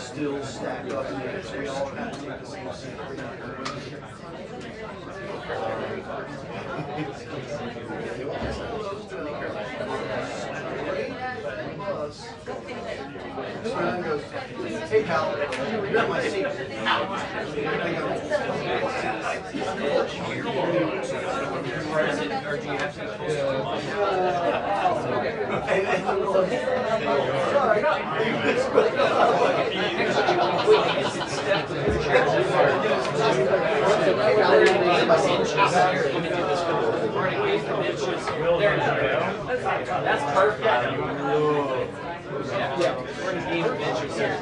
Still stacked up in there, so we all kind of take the same seat. This man goes, hey pal, you're at my seat. That's perfect. Yeah, we're in a game adventure series.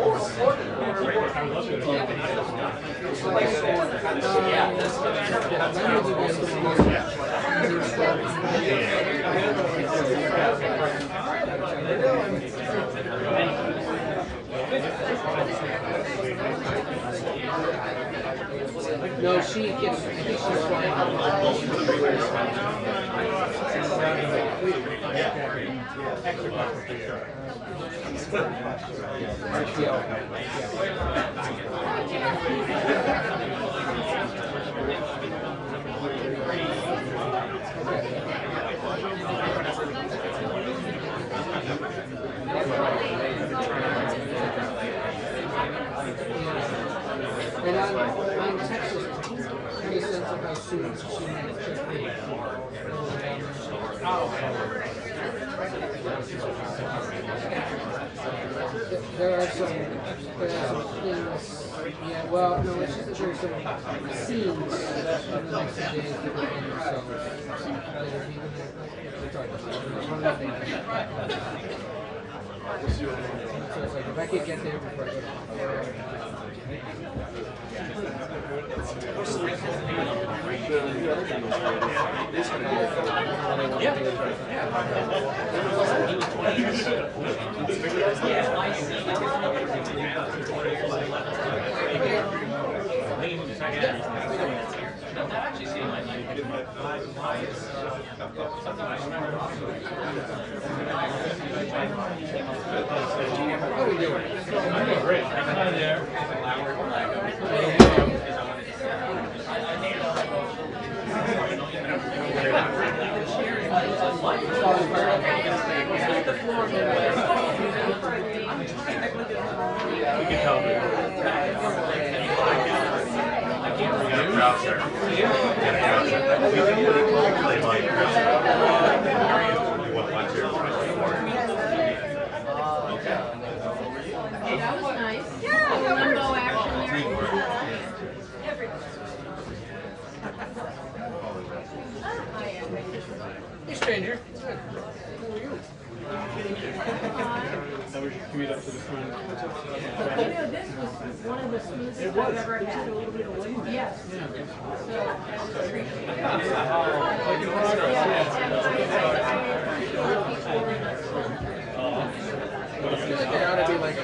Yeah, that's No, she gets, I think she's flying. And on Texas, I get a sense of how soon she might check in. There are some things, yeah, well, no, it's just that there's some scenes in the next few days that are in themselves that are even so it's like, if I could get there before I go to How are we doing? Great. Hi there. We can tell That was nice. Yeah, limbo action there. Hey, stranger. How are you? How was your commute up to the front? You know, this was one of the smoothest I've ever had. Yes. I feel like there ought to be like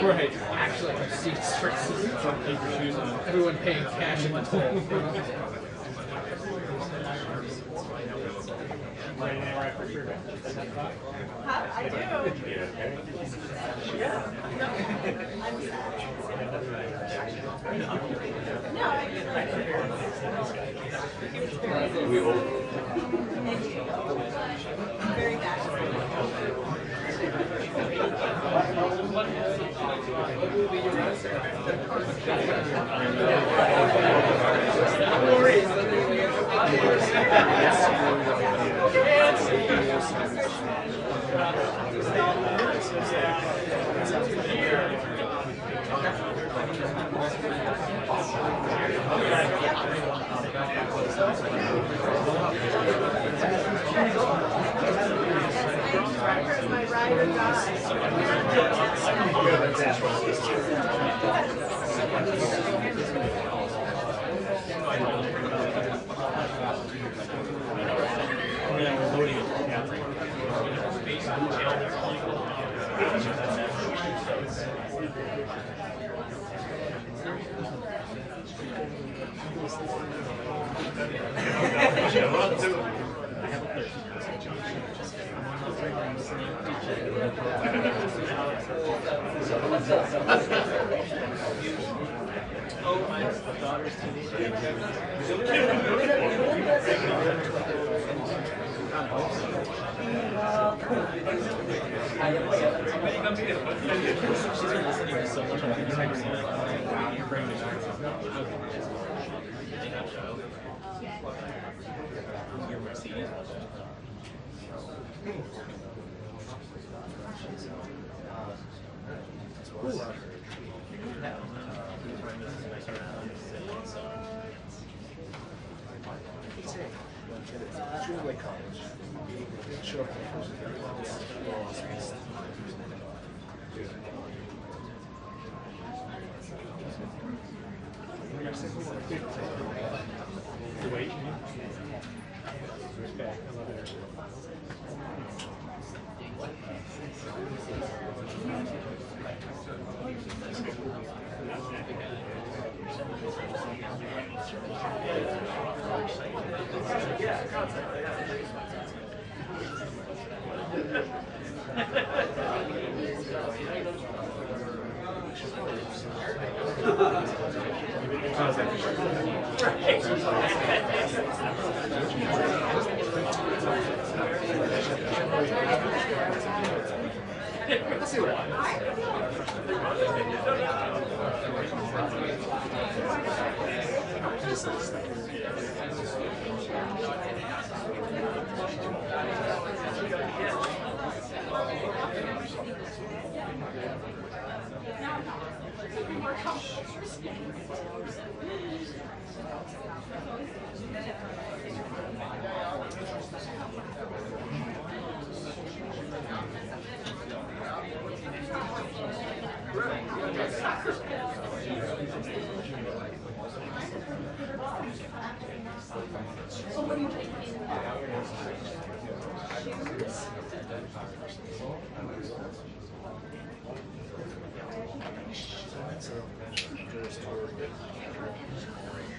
Right. actually like seats versus Keep your shoes on. everyone paying cash in the toll. I do. Yeah. No, I just like it. We all. Very bad. My ride or die.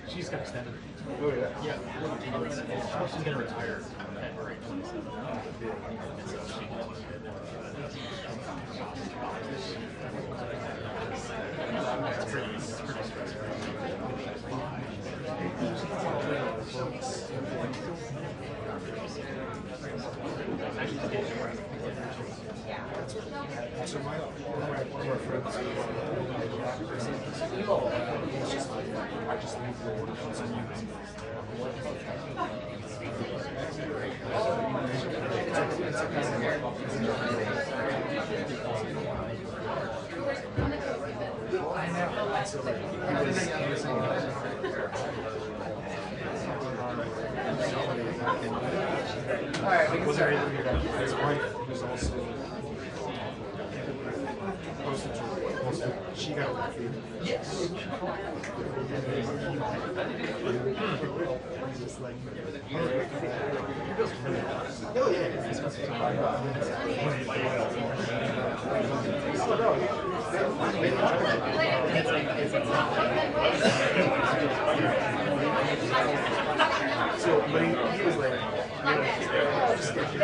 She's got extended. Oh yeah. Yeah. She's gonna retire at grade 27. And so she it's pretty stressful. So one of our friends, I just leave the order on you. Alright, we can start. His wife was also posted, she got a food. Yes. Oh yeah. So, but he was like, just get your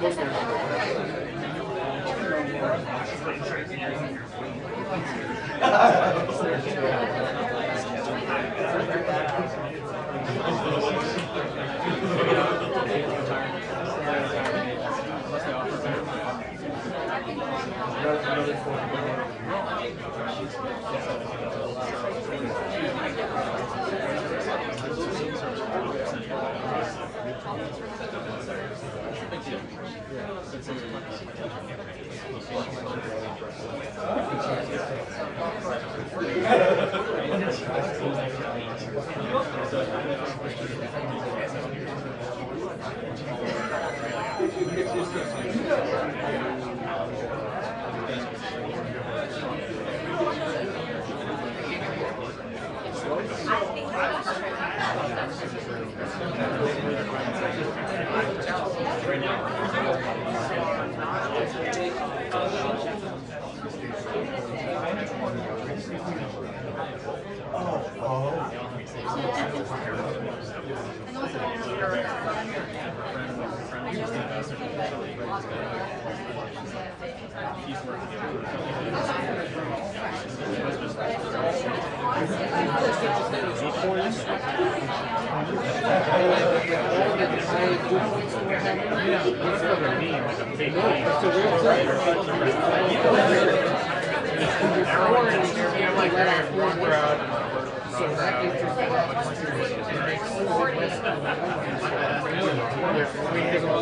this is right now.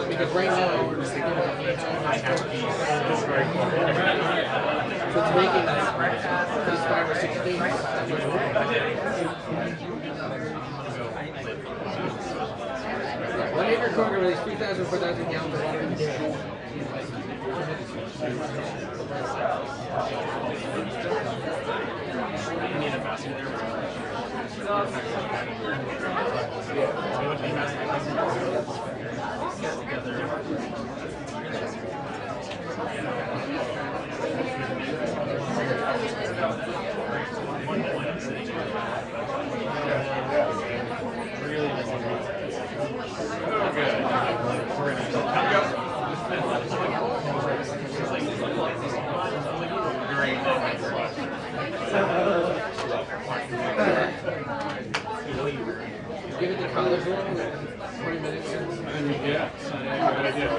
Because right now we're just thinking about it's making these 5 or 6 days. 1 acre corn can release 3,000 to 4,000 gallons of water a day. Give it the college one, 20 minutes. Yeah, good idea.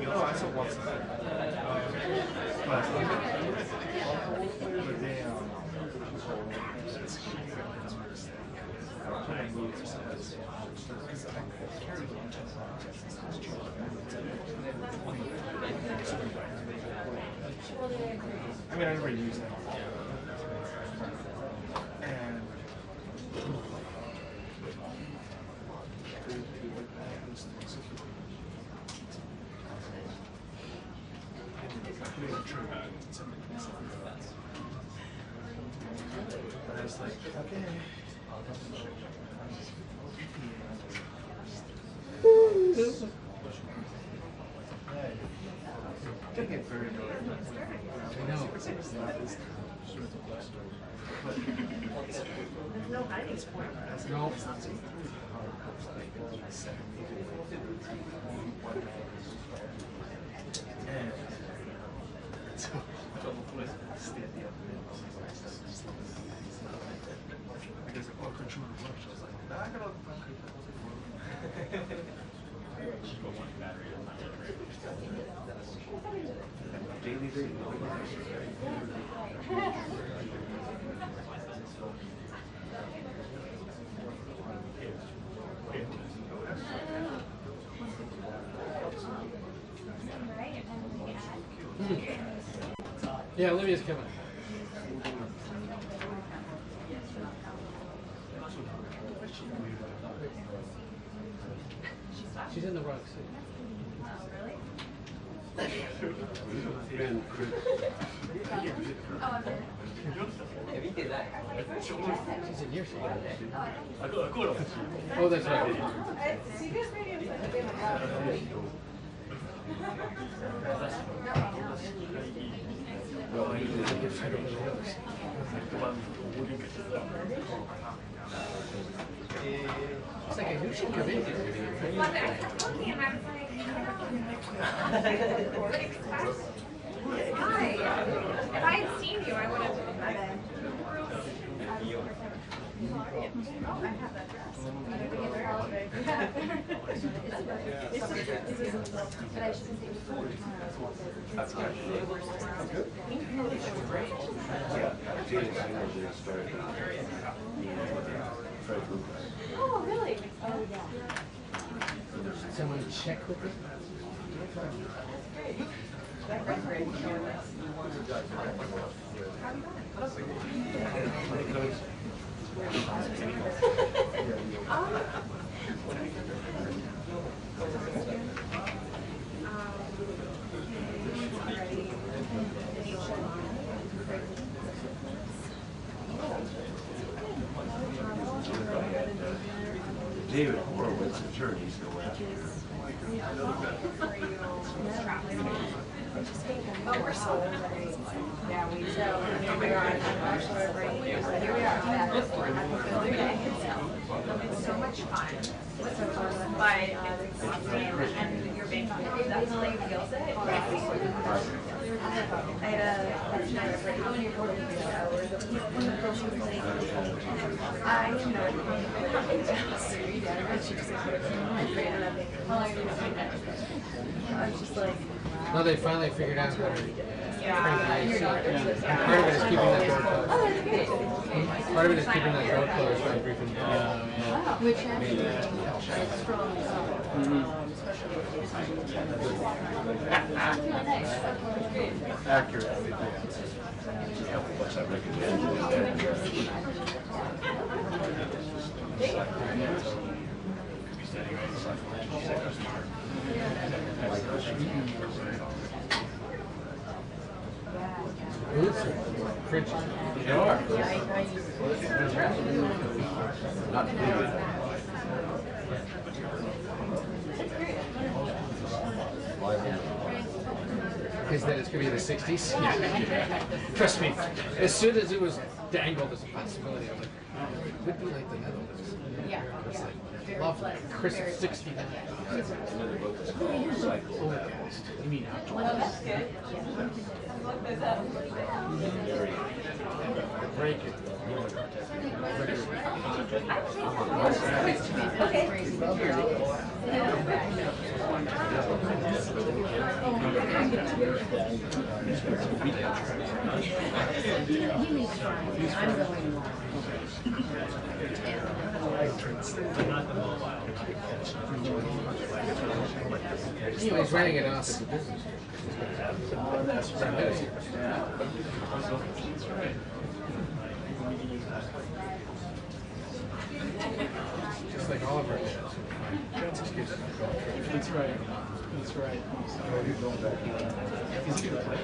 No, I saw once. I mean, I never used them. And I was like, okay. Didn't get very good. I know. No hiding point. No. Yeah, Olivia's coming. She's in the rock seat. She's in your seat. Oh, that's right. It's like I knew she'd come in here. Hi. If I had seen you, I would have. Oh, I have that dress. That's good. Oh, really? Oh, yeah. Someone check with it? David Horowitz, attorneys, go after Oh, we're so yeah, here we are. Here we are. It's so much fun. What's so fun? But it's exhausting, and your bank definitely feels it. I had a how many show I was just like, No, they finally figured out how to crank the AC. And part of it is keeping that door closed. Part of it is keeping that door closed by briefing. which actually is from accurately. I recommend Boots are cringy. They are. Not big. Is that it's gonna be the 60s? Yeah. Trust me. As soon as it was dangled as a possibility, I was like, oh, it could be like the Netherlands. Yeah. It's like lovely, crisp 69. Overcast. You mean Break it. He's running it off as a business. Just like all of our dads. That's excuses. That's right. That's right. He's a good player.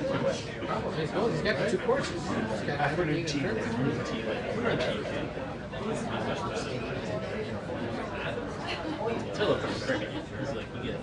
He's got the two courses. He's got Afternoon tea. Germany. We're on tea. Philip from cricket. He's like, we get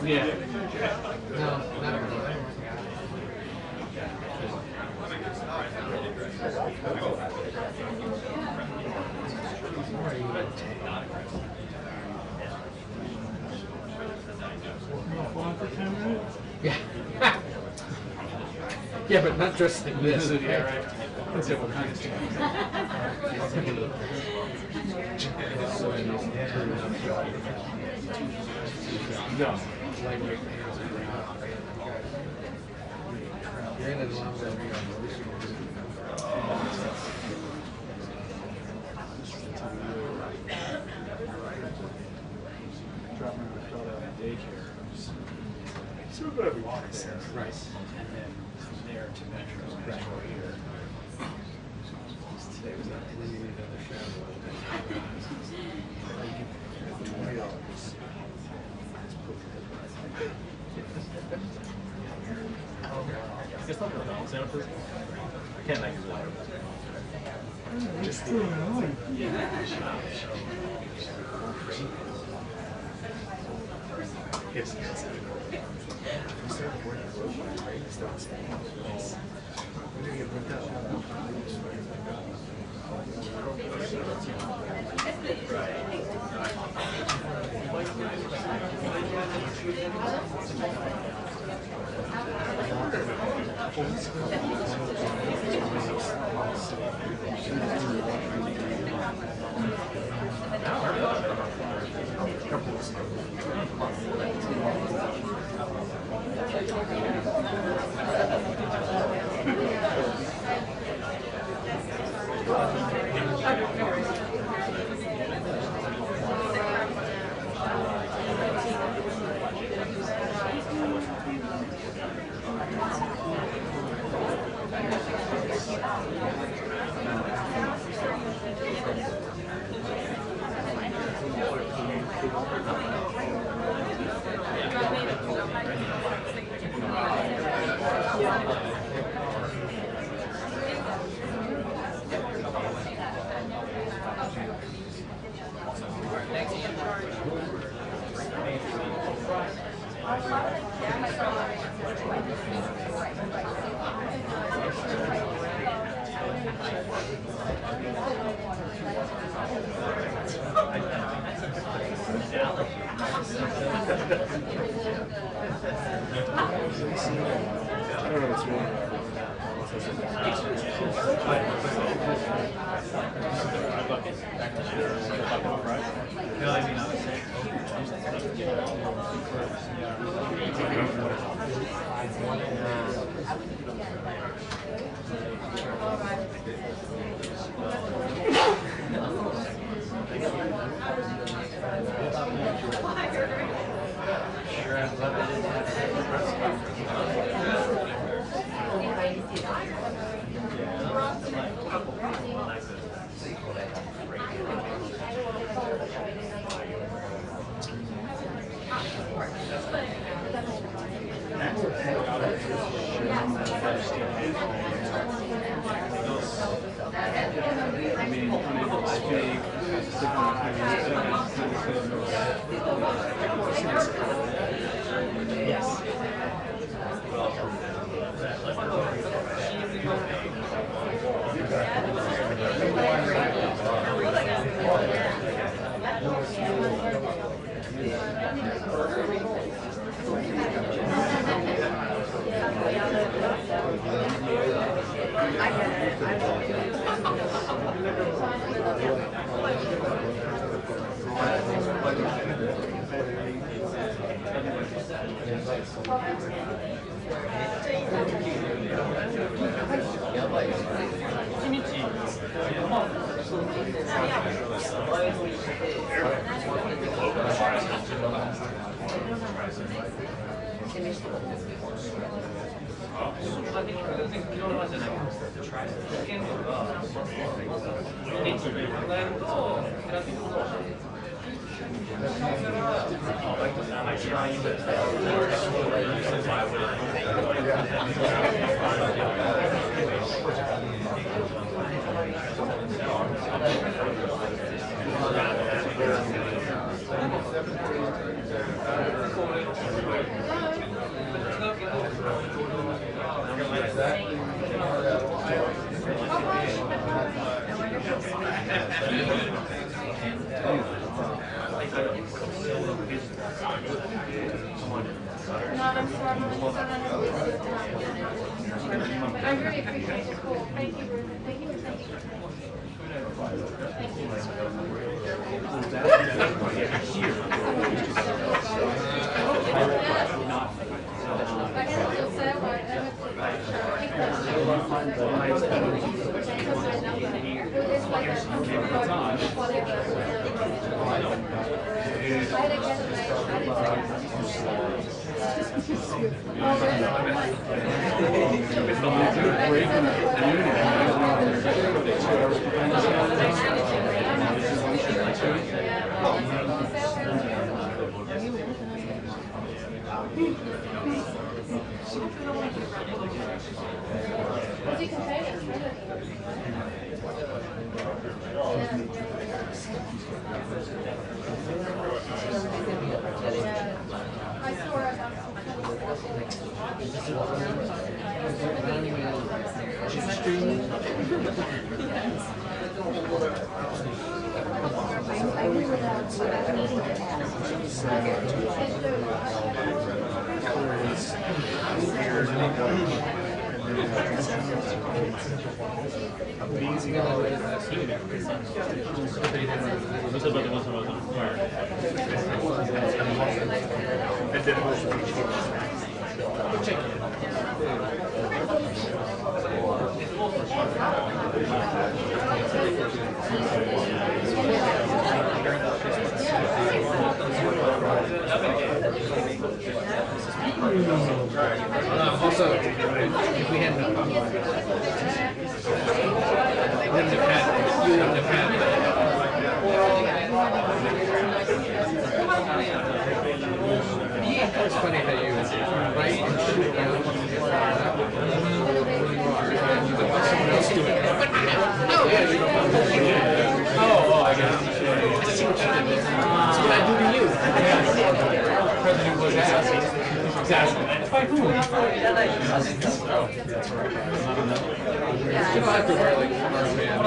yeah. No, not really. Yeah. Yeah, but not dressed like this. Yeah, right. That's different kind of No. Lightweight pants and brown. You're in a long way. Dropping my daughter off at daycare. So we're going to walk there. Right. And then from there to Metro. Right. Here. And then you need another shower. It's not going on. Sound proof? I can't make it. Just doing it. Yes, yes. I don't know what's wrong. No, I mean, I was saying. I really appreciate it. Cool. Thank you. Thank you. Thank you. Also, if we had no it's funny how you write and shoot down when you let someone else do it. Oh, I got it. I see what you did there. That's what I do to you. President was asked. Exactly. By who? Oh, that's right. You don't have to wear like arm band.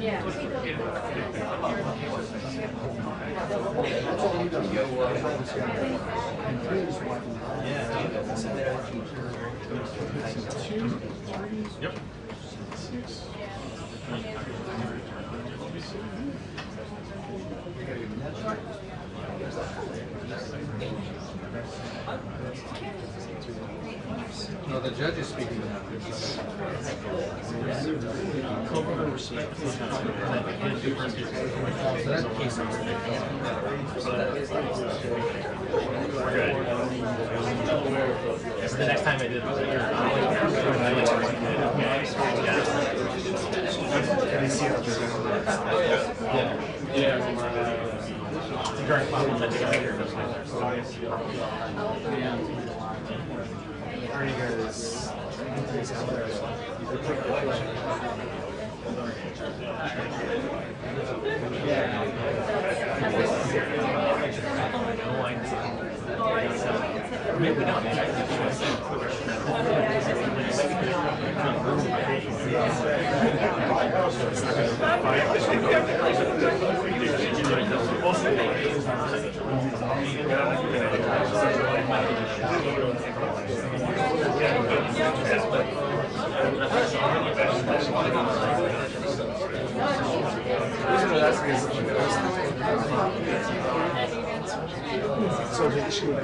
Yeah. Yep. No, the judge is speaking. So the next time I did it was a year ago. During problems, I think I hear this Are you guys out there? maybe not. So the issue that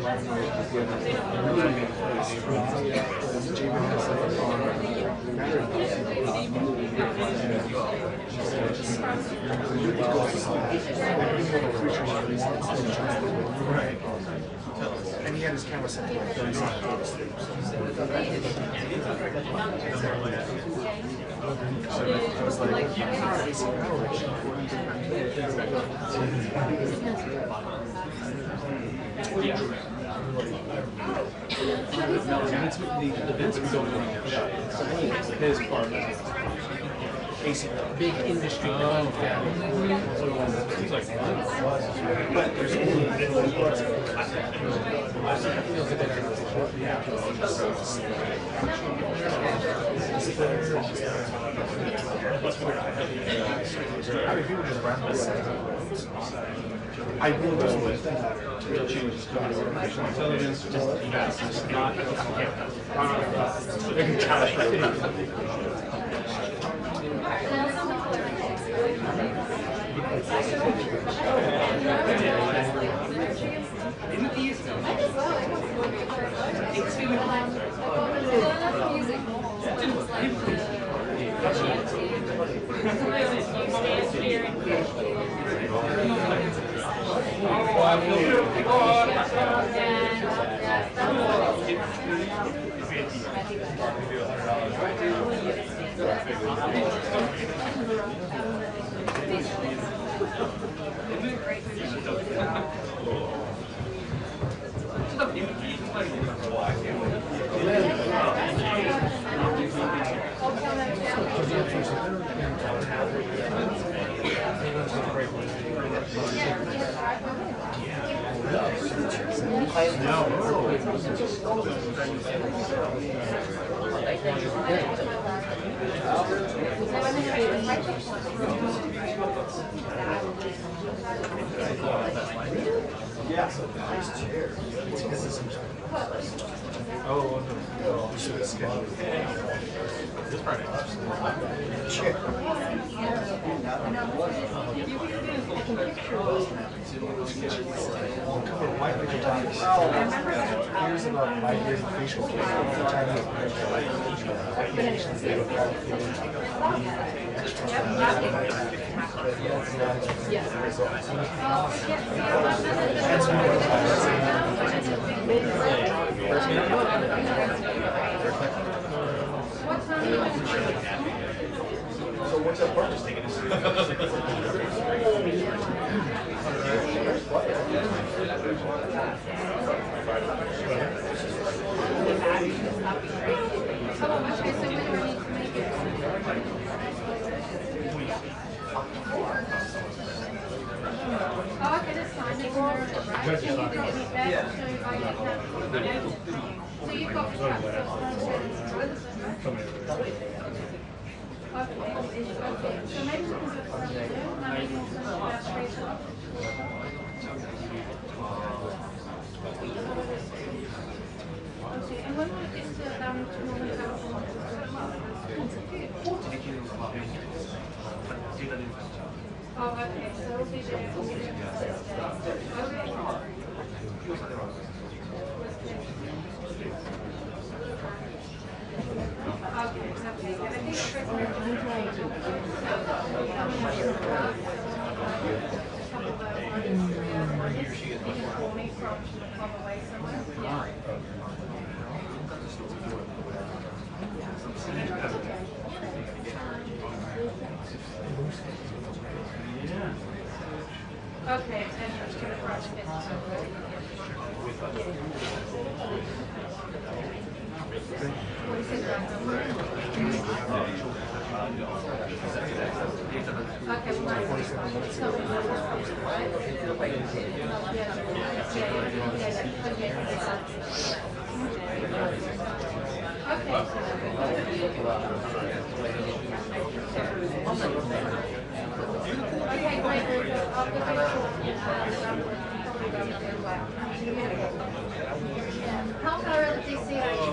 and he had his camera set to like 30 seconds. So I was like, The Vince was going on his part. Big industry. He's like, but there's I will go with real changes coming to artificial intelligence, just fast, not this Friday. here's about 5 years of facial So what's that part just taking us? Oh, okay, that's fine. They can learn it, right? So you didn't need that, so you buy that. So you've got the okay, so maybe we can do it for maybe we'll send it about straight up. Oh, okay, so it'll be there. Okay, I think okay, and it's going to cross it. Okay, how far out of DC are you?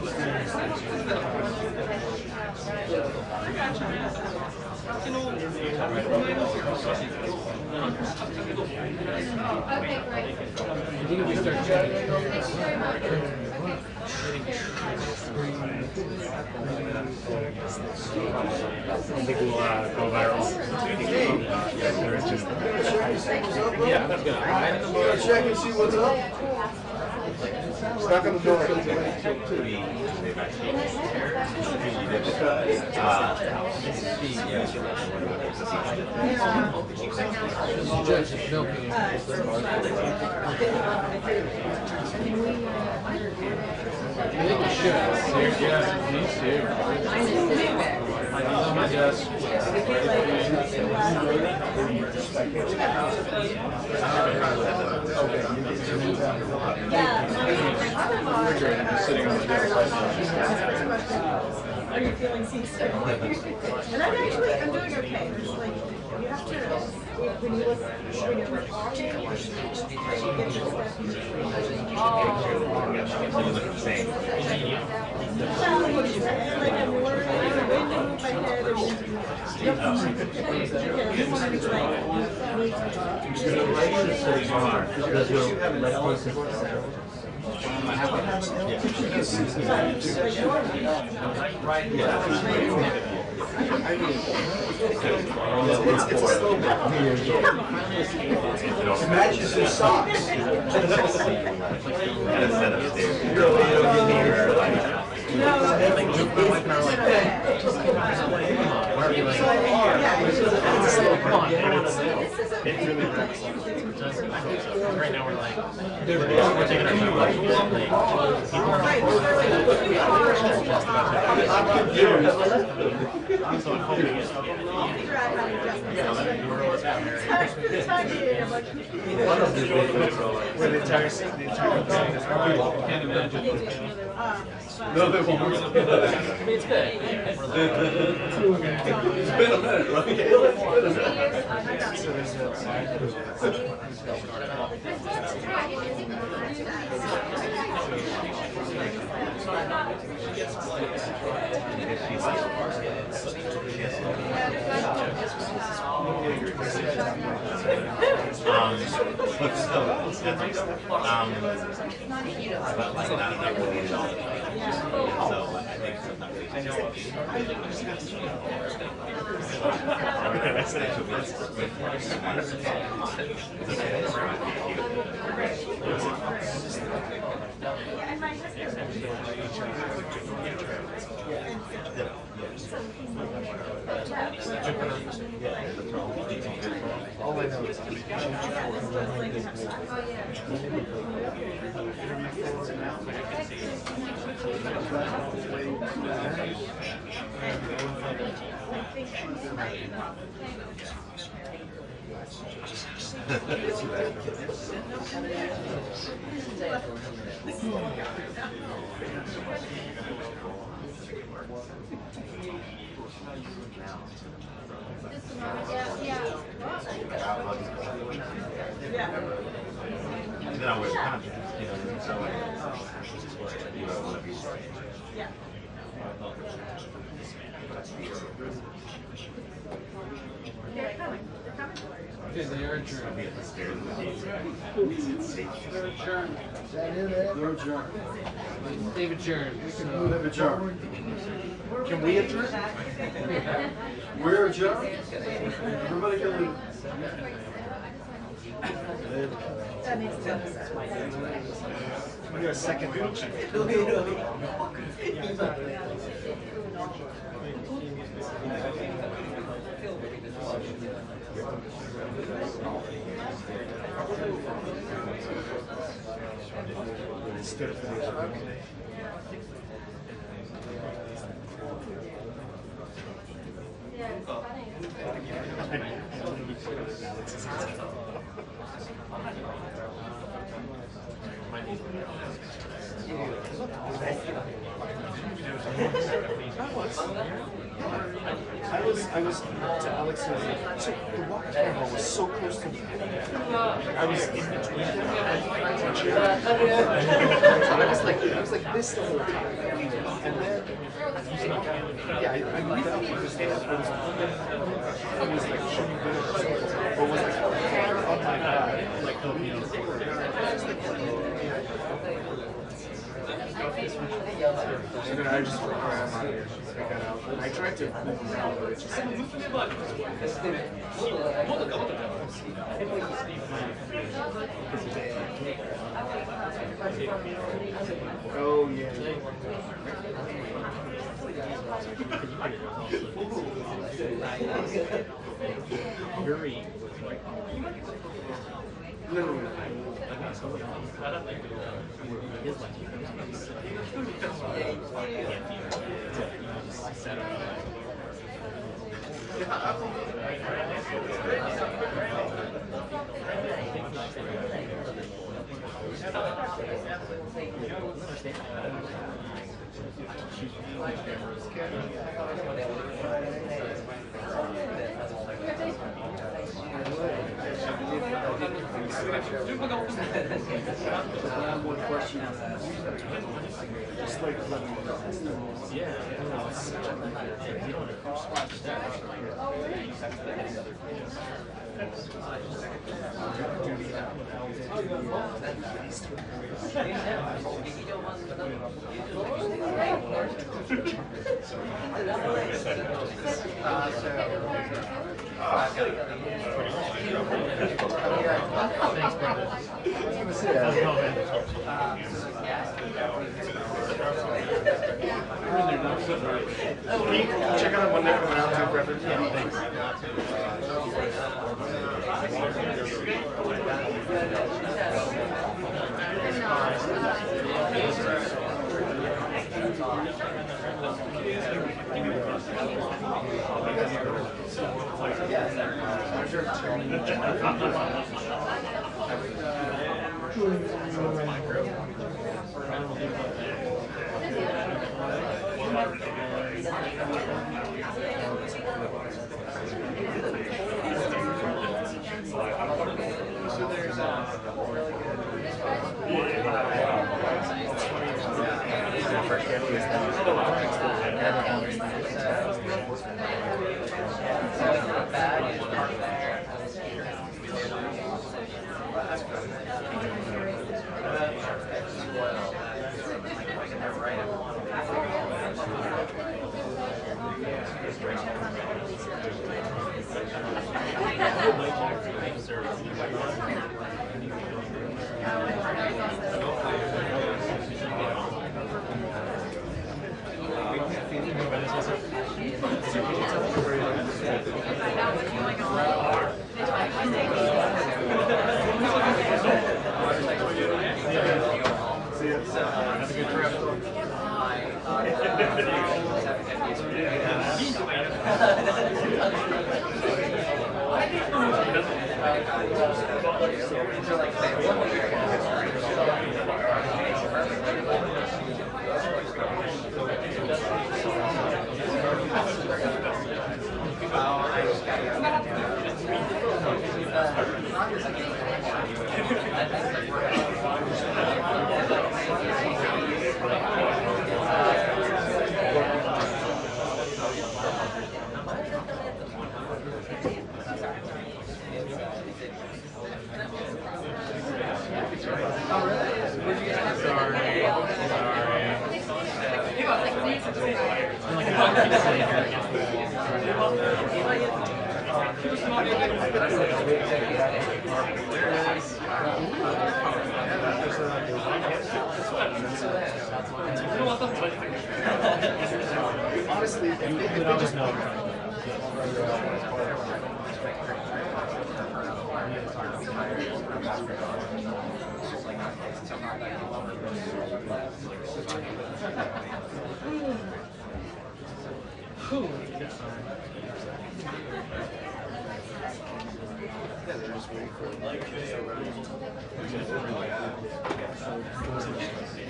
Okay, great. I think if we start chatting. Thank you very much. I think we'll go viral. Yeah, that's good. Check and see what's up. Stuck in the door. Judge is milking. I think we should. Yeah, me too. On my desk. Sitting on the desk right now. Are you feeling seasick? And I'm doing okay. It's like, you have to, when you look, when you're talking, you get your stuff. Like I'm worried, I don't know when to move my head or when to move. You want to be It matches his socks. Right now we're like, we're taking our time. So I'm hoping it's Where the entire thing is right. Can't imagine. No, they won't. I mean, it's good. It's been a minute, right? But like not enough to get it all. So I think sometimes they just All I know is then I was kind of, you know, so like, this is what I want to be. Yeah. They're coming. They're coming. Okay, they are adjourned. They're adjourned. Is that it? They're adjourned. They've adjourned. So. They've adjourned. Can we adjourn? We're adjourned. Everybody can leave. That makes sense. We got a second motion. Instead of I was to Alex, so the walk camera was so close to me. I was in between them and the chair. I was like this the whole time. And then, yeah, I moved up because it was like shooting video or something. Or was like hair on my back. Like, and then I just went right out of here. I got out. I tried to move him out, but it just. Oh, yeah. Very. Literally. One question. Just like check out one there coming out to reference. Honestly, if they just know.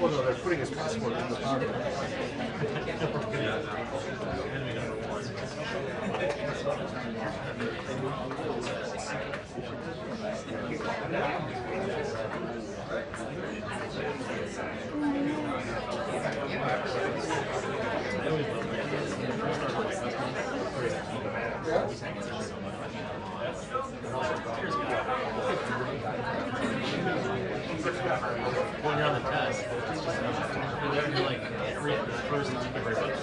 Well, no, they're putting his passport in the pocket. When you're on the test, you're like, read the first and second verse, like,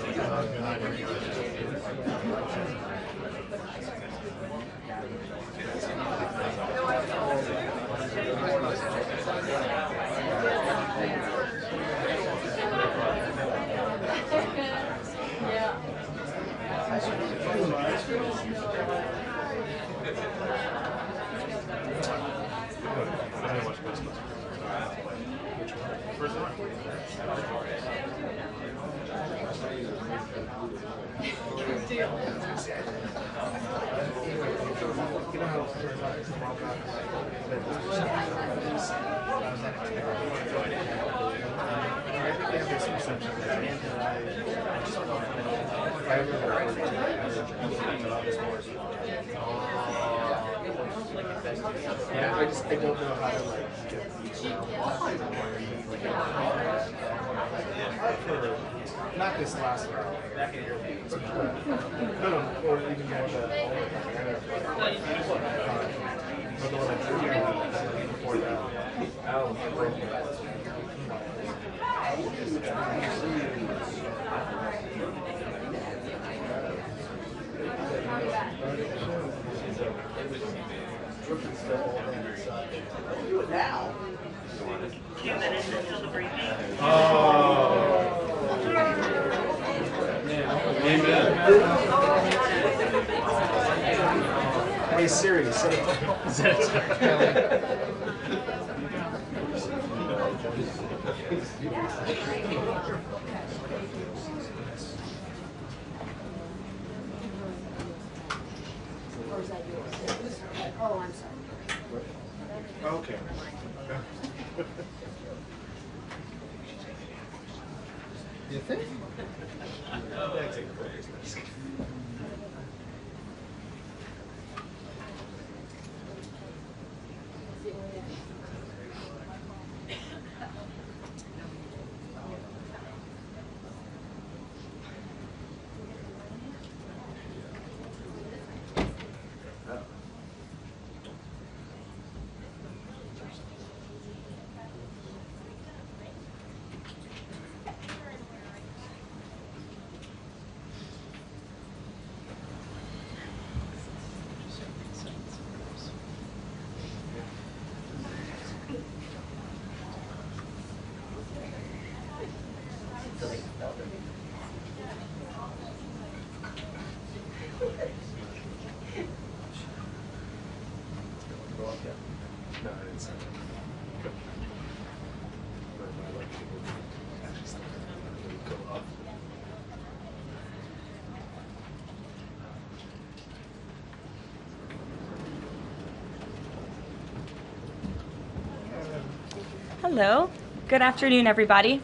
Yeah, I don't know how to like get not this last round. No, or even get the before Do it now. 2 minutes until the briefing. Hey Siri, set it. Oh, I'm sorry. Okay. You think? No, I didn't say that. Hello. Good afternoon, everybody.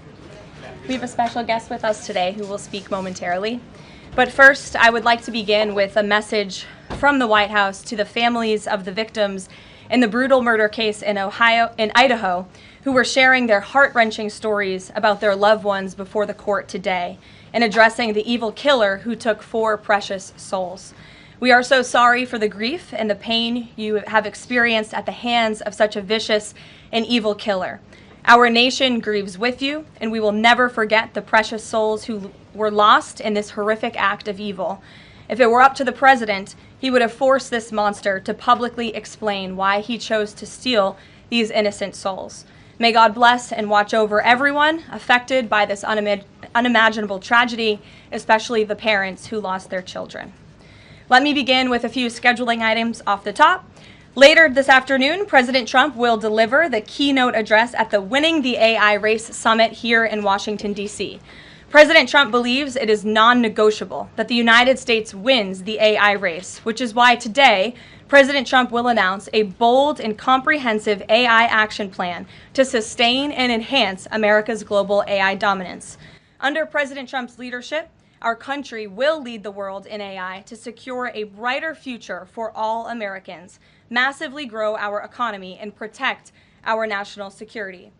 We have a special guest with us today who will speak momentarily. But first, I would like to begin with a message from the White House to the families of the victims in the brutal murder case in Idaho, who were sharing their heart-wrenching stories about their loved ones before the court today and addressing the evil killer who took 4 precious souls. We are so sorry for the grief and the pain you have experienced at the hands of such a vicious and evil killer. Our nation grieves with you, and we will never forget the precious souls who were lost in this horrific act of evil. If it were up to the president, he would have forced this monster to publicly explain why he chose to steal these innocent souls. May God bless and watch over everyone affected by this unimaginable tragedy, especially the parents who lost their children. Let me begin with a few scheduling items off the top. Later this afternoon, President Trump will deliver the keynote address at the Winning the AI Race Summit here in Washington, D.C. President Trump believes it is non-negotiable that the United States wins the AI race, which is why today, President Trump will announce a bold and comprehensive AI action plan to sustain and enhance America's global AI dominance. Under President Trump's leadership, our country will lead the world in AI to secure a brighter future for all Americans, massively grow our economy, and protect our national security.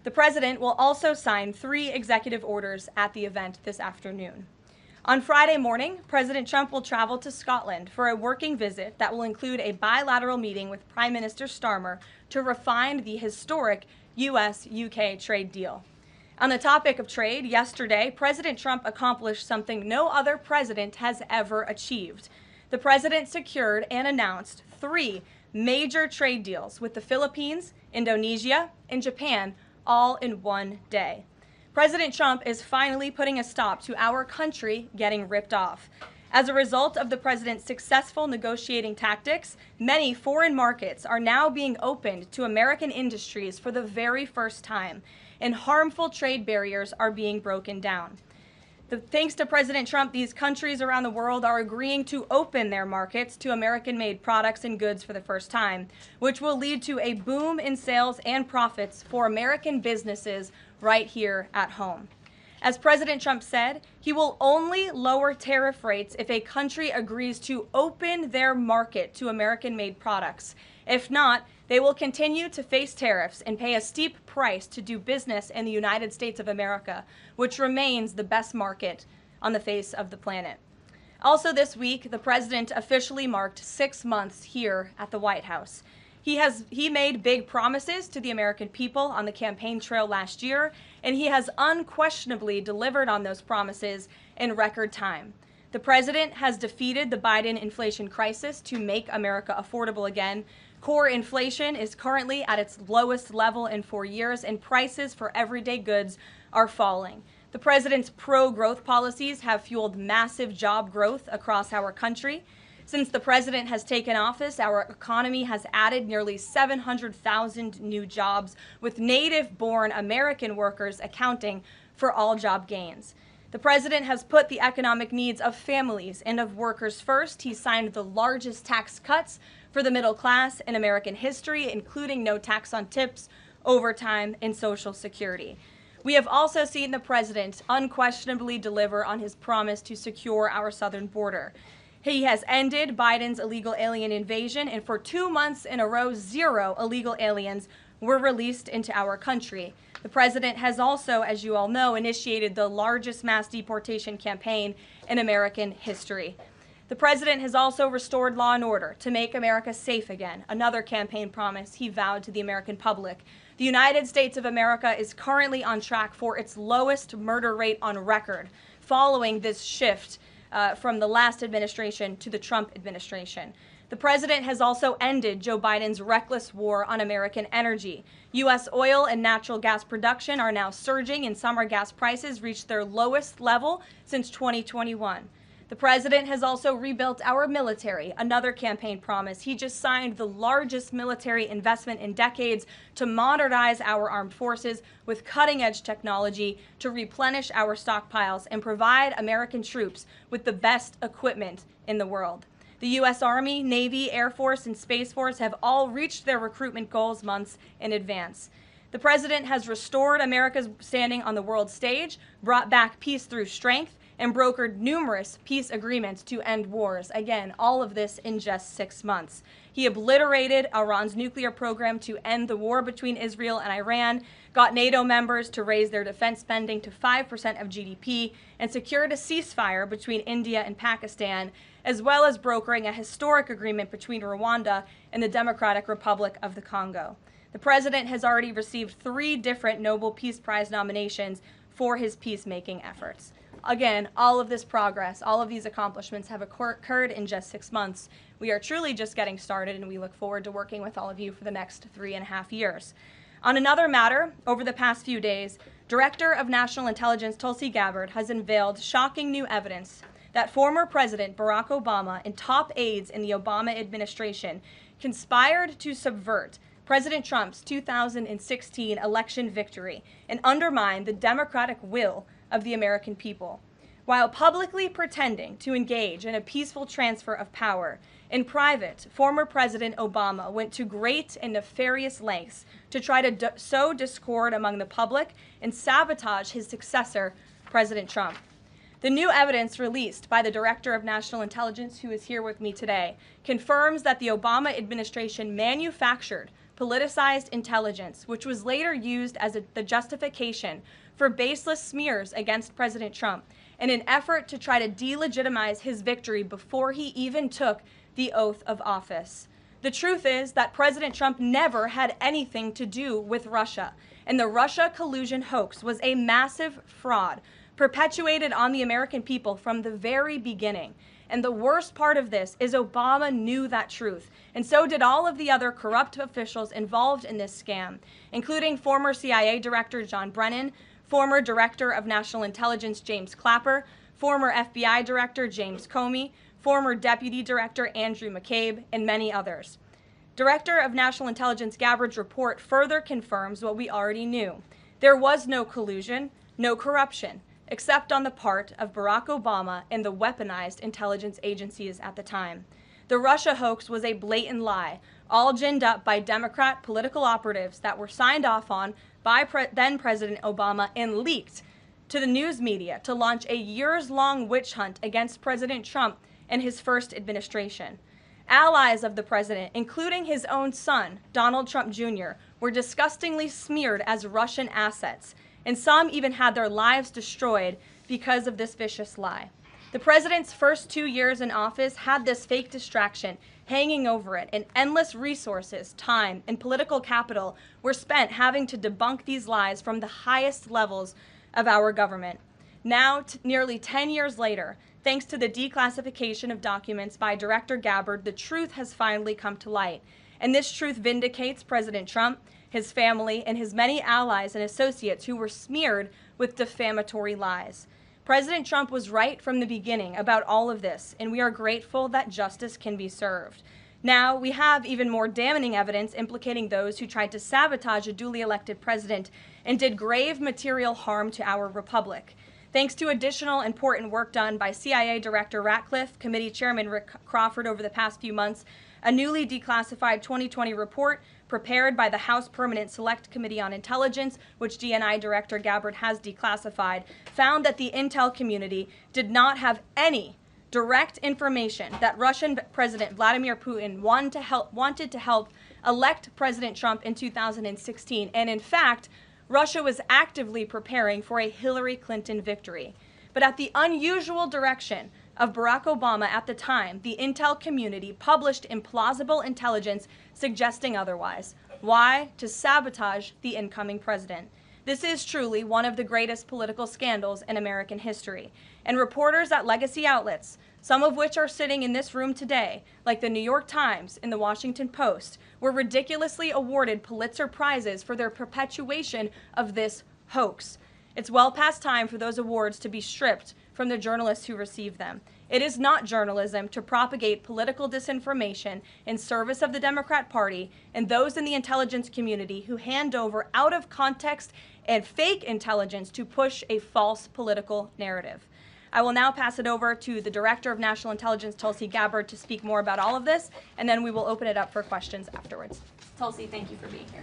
The president will also sign 3 executive orders at the event this afternoon. On Friday morning, President Trump will travel to Scotland for a working visit that will include a bilateral meeting with Prime Minister Starmer to refine the historic U.S.-UK trade deal. On the topic of trade, yesterday, President Trump accomplished something no other president has ever achieved. The president secured and announced 3 major trade deals with the Philippines, Indonesia, and Japan, all in one day. President Trump is finally putting a stop to our country getting ripped off. As a result of the president's successful negotiating tactics, many foreign markets are now being opened to American industries for the very first time, and harmful trade barriers are being broken down. Thanks to President Trump, these countries around the world are agreeing to open their markets to American-made products and goods for the first time, which will lead to a boom in sales and profits for American businesses right here at home. As President Trump said, he will only lower tariff rates if a country agrees to open their market to American-made products. If not, they will continue to face tariffs and pay a steep price to do business in the United States of America, which remains the best market on the face of the planet. Also this week, the president officially marked 6 months here at the White House. He made big promises to the American people on the campaign trail last year, and he has unquestionably delivered on those promises in record time. The president has defeated the Biden inflation crisis to make America affordable again. Core inflation is currently at its lowest level in 4 years, and prices for everyday goods are falling. The president's pro-growth policies have fueled massive job growth across our country. Since the president has taken office, our economy has added nearly 700,000 new jobs, with native-born American workers accounting for all job gains. The president has put the economic needs of families and of workers first. He signed the largest tax cuts for the middle class in American history, including no tax on tips, overtime, and Social Security. We have also seen the president unquestionably deliver on his promise to secure our southern border. He has ended Biden's illegal alien invasion, and for 2 months in a row, 0 illegal aliens were released into our country. The president has also, as you all know, initiated the largest mass deportation campaign in American history. The president has also restored law and order to make America safe again, another campaign promise he vowed to the American public. The United States of America is currently on track for its lowest murder rate on record, following this shift from the last administration to the Trump administration. The president has also ended Joe Biden's reckless war on American energy. U.S. oil and natural gas production are now surging, and summer gas prices reached their lowest level since 2021. The president has also rebuilt our military, another campaign promise. He just signed the largest military investment in decades to modernize our armed forces with cutting-edge technology to replenish our stockpiles and provide American troops with the best equipment in the world. The U.S. Army, Navy, Air Force, and Space Force have all reached their recruitment goals months in advance. The president has restored America's standing on the world stage, brought back peace through strength, and brokered numerous peace agreements to end wars. Again, all of this in just 6 months. He obliterated Iran's nuclear program to end the war between Israel and Iran, got NATO members to raise their defense spending to 5% of GDP, and secured a ceasefire between India and Pakistan, as well as brokering a historic agreement between Rwanda and the Democratic Republic of the Congo. The president has already received 3 different Nobel Peace Prize nominations for his peacemaking efforts. Again, all of this progress, all of these accomplishments have occurred in just 6 months. We are truly just getting started, and we look forward to working with all of you for the next 3.5 years. On another matter, over the past few days, Director of National Intelligence Tulsi Gabbard has unveiled shocking new evidence that former President Barack Obama and top aides in the Obama administration conspired to subvert President Trump's 2016 election victory and undermine the democratic will of the American people. While publicly pretending to engage in a peaceful transfer of power, in private, former President Obama went to great and nefarious lengths to try to sow discord among the public and sabotage his successor, President Trump. The new evidence released by the Director of National Intelligence, who is here with me today, confirms that the Obama administration manufactured politicized intelligence, which was later used as the justification for baseless smears against President Trump in an effort to try to delegitimize his victory before he even took the oath of office. The truth is that President Trump never had anything to do with Russia, and the Russia collusion hoax was a massive fraud perpetuated on the American people from the very beginning. And the worst part of this is Obama knew that truth, and so did all of the other corrupt officials involved in this scam, including former CIA Director John Brennan, former Director of National Intelligence James Clapper, former FBI Director James Comey, former Deputy Director Andrew McCabe, and many others. Director of National Intelligence Gabbard's report further confirms what we already knew. There was no collusion, no corruption, except on the part of Barack Obama and the weaponized intelligence agencies at the time. The Russia hoax was a blatant lie, all ginned up by Democrat political operatives that were signed off on by then President Obama and leaked to the news media to launch a years-long witch hunt against President Trump and his first administration. Allies of the president, including his own son, Donald Trump Jr., were disgustingly smeared as Russian assets, and some even had their lives destroyed because of this vicious lie. The president's first 2 years in office had this fake distraction hanging over it, and endless resources, time, and political capital were spent having to debunk these lies from the highest levels of our government. Now, nearly 10 years later, thanks to the declassification of documents by Director Gabbard, the truth has finally come to light. And this truth vindicates President Trump, his family, and his many allies and associates who were smeared with defamatory lies. President Trump was right from the beginning about all of this, and we are grateful that justice can be served. Now, we have even more damning evidence implicating those who tried to sabotage a duly elected president and did grave material harm to our republic. Thanks to additional important work done by CIA Director Ratcliffe, Committee Chairman Rick Crawford over the past few months, a newly declassified 2020 report prepared by the House Permanent Select Committee on Intelligence, which DNI Director Gabbard has declassified, found that the intel community did not have any direct information that Russian President Vladimir Putin wanted to help elect President Trump in 2016. And in fact, Russia was actively preparing for a Hillary Clinton victory. But at the unusual direction of Barack Obama at the time, the intel community published implausible intelligence suggesting otherwise. Why? To sabotage the incoming president. This is truly one of the greatest political scandals in American history. And reporters at legacy outlets, some of which are sitting in this room today, like the New York Times and the Washington Post, were ridiculously awarded Pulitzer Prizes for their perpetuation of this hoax. It's well past time for those awards to be stripped from the journalists who receive them. It is not journalism to propagate political disinformation in service of the Democrat Party and those in the intelligence community who hand over out of context and fake intelligence to push a false political narrative. I will now pass it over to the Director of National Intelligence, Tulsi Gabbard, to speak more about all of this, and then we will open it up for questions afterwards. Tulsi, thank you for being here.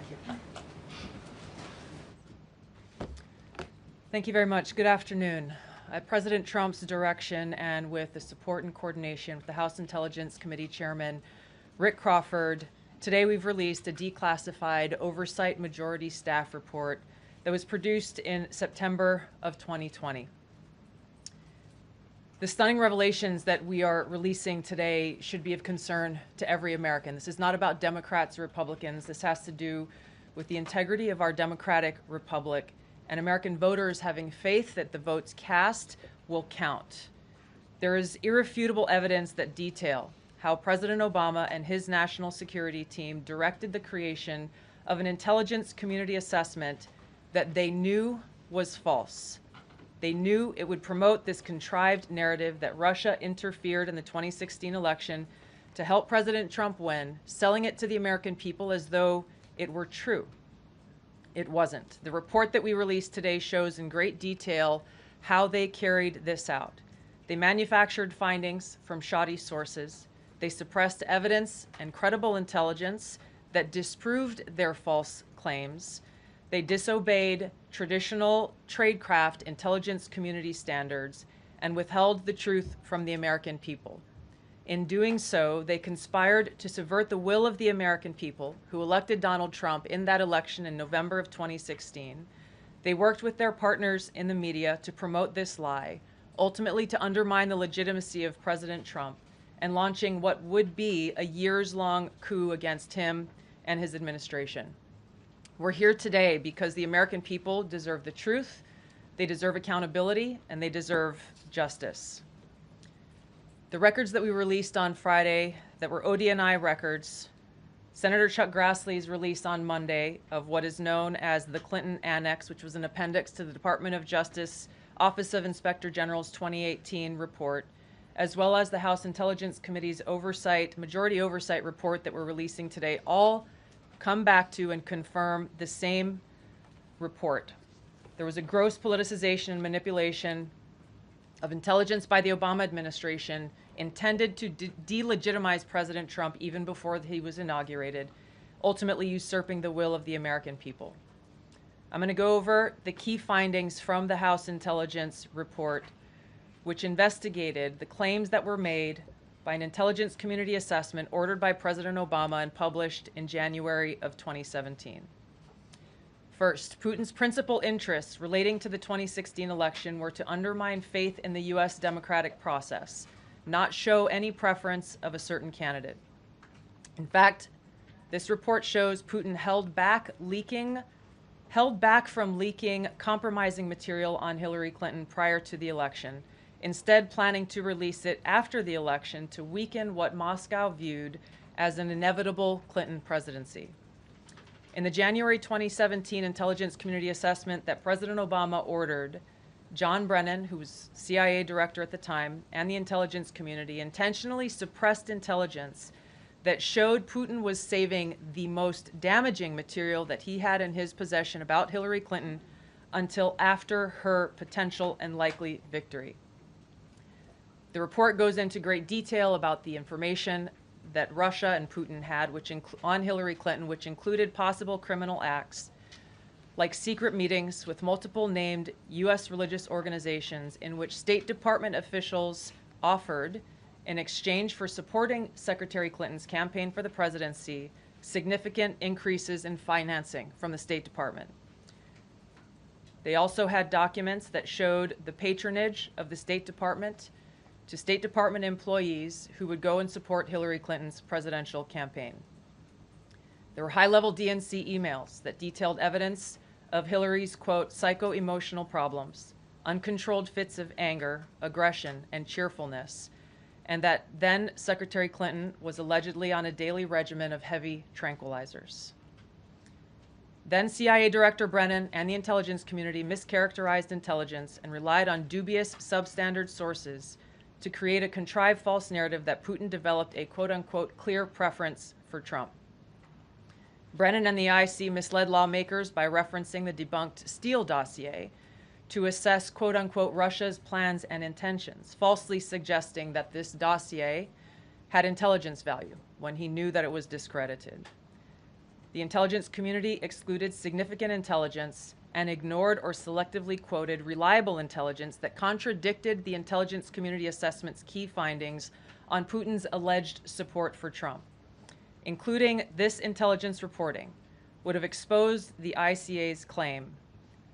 Thank you very much. Good afternoon. At President Trump's direction and with the support and coordination with the House Intelligence Committee Chairman Rick Crawford, today we've released a declassified Oversight Majority Staff report that was produced in September of 2020. The stunning revelations that we are releasing today should be of concern to every American. This is not about Democrats or Republicans. This has to do with the integrity of our democratic republic and American voters having faith that the votes cast will count. There is irrefutable evidence that detail how President Obama and his national security team directed the creation of an intelligence community assessment that they knew was false. They knew it would promote this contrived narrative that Russia interfered in the 2016 election to help President Trump win, selling it to the American people as though it were true. It wasn't. The report that we released today shows in great detail how they carried this out. They manufactured findings from shoddy sources. They suppressed evidence and credible intelligence that disproved their false claims. They disobeyed traditional tradecraft intelligence community standards and withheld the truth from the American people. In doing so, they conspired to subvert the will of the American people who elected Donald Trump in that election in November of 2016. They worked with their partners in the media to promote this lie, ultimately to undermine the legitimacy of President Trump and launching what would be a years-long coup against him and his administration. We're here today because the American people deserve the truth, they deserve accountability, and they deserve justice. The records that we released on Friday that were ODNI records, Senator Chuck Grassley's release on Monday of what is known as the Clinton Annex, which was an appendix to the Department of Justice Office of Inspector General's 2018 report, as well as the House Intelligence Committee's majority oversight report that we're releasing today, all come back to and confirm the same report. There was a gross politicization and manipulation of intelligence by the Obama administration intended to delegitimize President Trump even before he was inaugurated, ultimately usurping the will of the American people. I'm going to go over the key findings from the House Intelligence report, which investigated the claims that were made by an intelligence community assessment ordered by President Obama and published in January of 2017. First, Putin's principal interests relating to the 2016 election were to undermine faith in the U.S. democratic process, not show any preference of a certain candidate. In fact, this report shows Putin held back from leaking compromising material on Hillary Clinton prior to the election, instead planning to release it after the election to weaken what Moscow viewed as an inevitable Clinton presidency. In the January 2017 intelligence community assessment that President Obama ordered, John Brennan, who was CIA director at the time, and the intelligence community intentionally suppressed intelligence that showed Putin was saving the most damaging material that he had in his possession about Hillary Clinton until after her potential and likely victory. The report goes into great detail about the information that Russia and Putin had on Hillary Clinton, which included possible criminal acts like secret meetings with multiple named U.S. religious organizations in which State Department officials offered, in exchange for supporting Secretary Clinton's campaign for the presidency, significant increases in financing from the State Department. They also had documents that showed the patronage of the State Department to State Department employees who would go and support Hillary Clinton's presidential campaign. There were high-level DNC emails that detailed evidence of Hillary's, quote, psycho-emotional problems, uncontrolled fits of anger, aggression, and cheerfulness, and that then Secretary Clinton was allegedly on a daily regimen of heavy tranquilizers. Then CIA Director Brennan and the intelligence community mischaracterized intelligence and relied on dubious substandard sources to create a contrived false narrative that Putin developed a quote-unquote clear preference for Trump. Brennan and the IC misled lawmakers by referencing the debunked Steele dossier to assess quote-unquote Russia's plans and intentions, falsely suggesting that this dossier had intelligence value when he knew that it was discredited. The intelligence community excluded significant intelligence and ignored or selectively quoted reliable intelligence that contradicted the intelligence community assessment's key findings on Putin's alleged support for Trump. Including this intelligence reporting would have exposed the ICA's claim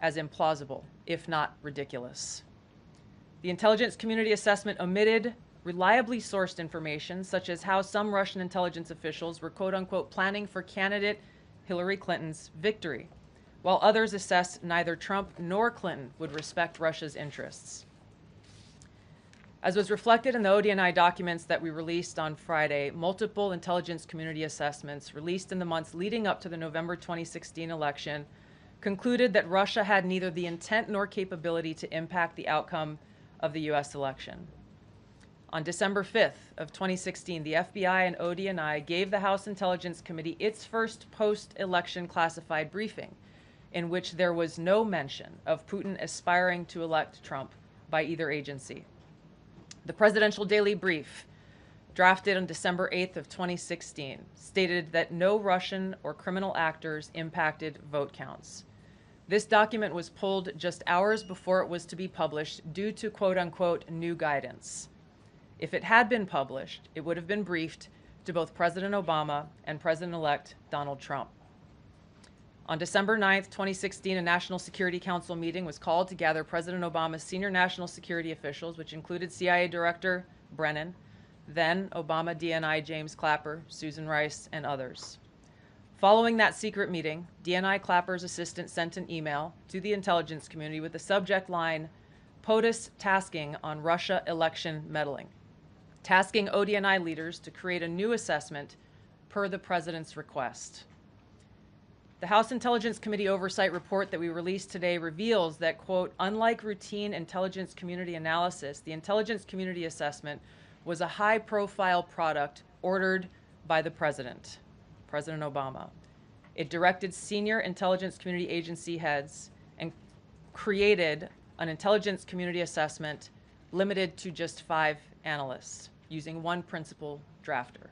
as implausible, if not ridiculous. The intelligence community assessment omitted reliably sourced information, such as how some Russian intelligence officials were quote-unquote planning for candidate Hillary Clinton's victory, while others assessed neither Trump nor Clinton would respect Russia's interests. As was reflected in the ODNI documents that we released on Friday, multiple intelligence community assessments released in the months leading up to the November 2016 election concluded that Russia had neither the intent nor capability to impact the outcome of the US election. On December 5th of 2016, the FBI and ODNI gave the House Intelligence Committee its first post-election classified briefing, in which there was no mention of Putin aspiring to elect Trump by either agency. The Presidential Daily Brief, drafted on December 8th of 2016, stated that no Russian or criminal actors impacted vote counts. This document was pulled just hours before it was to be published due to quote-unquote new guidance. If it had been published, it would have been briefed to both President Obama and President-elect Donald Trump. On December 9th, 2016, a National Security Council meeting was called to gather President Obama's senior national security officials, which included CIA Director Brennan, then Obama DNI James Clapper, Susan Rice, and others. Following that secret meeting, DNI Clapper's assistant sent an email to the intelligence community with the subject line, POTUS tasking on Russia election meddling, tasking ODNI leaders to create a new assessment per the president's request. The House Intelligence Committee Oversight Report that we released today reveals that, quote, unlike routine intelligence community analysis, the intelligence community assessment was a high-profile product ordered by the president, President Obama. It directed senior intelligence community agency heads and created an intelligence community assessment limited to just 5 analysts using one principal drafter.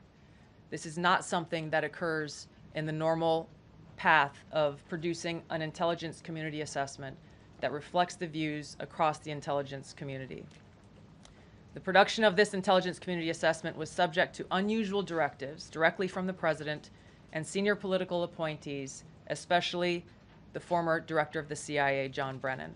This is not something that occurs in the normal path of producing an intelligence community assessment that reflects the views across the intelligence community. The production of this intelligence community assessment was subject to unusual directives directly from the president and senior political appointees, especially the former director of the CIA, John Brennan.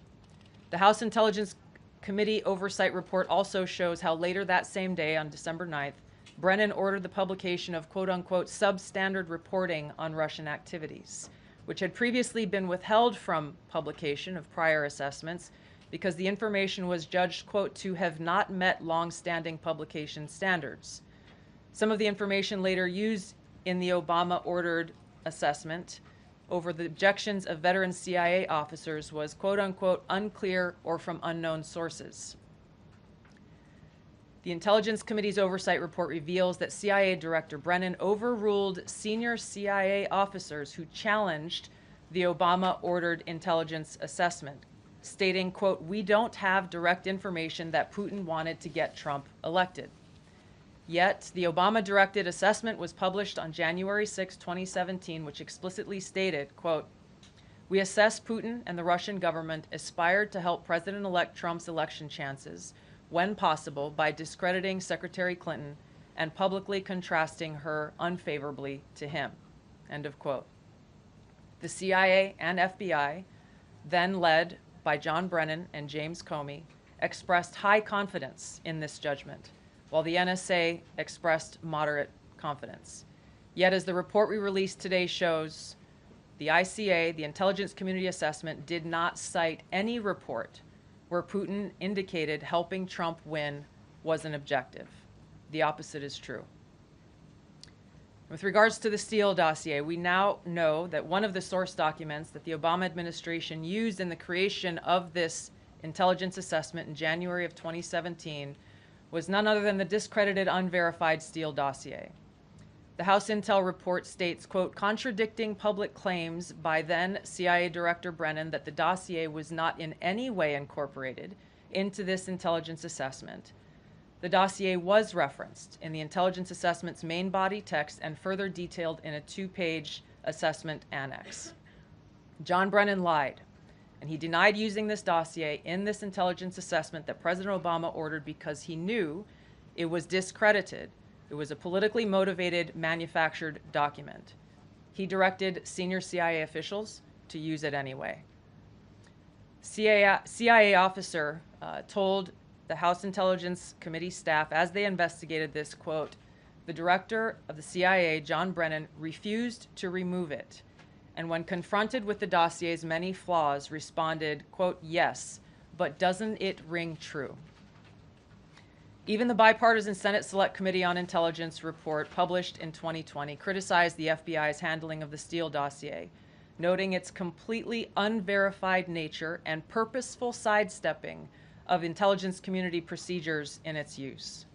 The House Intelligence Committee Oversight Report also shows how later that same day, on December 9th, Brennan ordered the publication of quote-unquote substandard reporting on Russian activities, which had previously been withheld from publication of prior assessments because the information was judged, quote, to have not met long-standing publication standards. Some of the information later used in the Obama-ordered assessment over the objections of veteran CIA officers was, quote-unquote, unclear or from unknown sources. The Intelligence Committee's oversight report reveals that CIA Director Brennan overruled senior CIA officers who challenged the Obama-ordered intelligence assessment, stating, quote, we don't have direct information that Putin wanted to get Trump elected. Yet, the Obama-directed assessment was published on January 6, 2017, which explicitly stated, quote, we assess Putin and the Russian government aspired to help President-elect Trump's election chances when possible, by discrediting Secretary Clinton and publicly contrasting her unfavorably to him, end of quote. The CIA and FBI, then led by John Brennan and James Comey, expressed high confidence in this judgment, while the NSA expressed moderate confidence. Yet, as the report we released today shows, the ICA, the Intelligence Community Assessment, did not cite any report where Putin indicated helping Trump win was an objective. The opposite is true. With regards to the Steele dossier, we now know that one of the source documents that the Obama administration used in the creation of this intelligence assessment in January of 2017 was none other than the discredited, unverified Steele dossier. The House Intel report states, quote, contradicting public claims by then CIA Director Brennan that the dossier was not in any way incorporated into this intelligence assessment. The dossier was referenced in the intelligence assessment's main body text and further detailed in a 2-page assessment annex. John Brennan lied, and he denied using this dossier in this intelligence assessment that President Obama ordered because he knew it was discredited. It was a politically motivated, manufactured document. He directed senior CIA officials to use it anyway. CIA officer told the House Intelligence Committee staff as they investigated this, quote, the director of the CIA, John Brennan, refused to remove it. and when confronted with the dossier's many flaws, responded, quote, "Yes, but doesn't it ring true?" Even the bipartisan Senate Select Committee on Intelligence report published in 2020 criticized the FBI's handling of the Steele dossier, noting its completely unverified nature and purposeful sidestepping of intelligence community procedures in its use.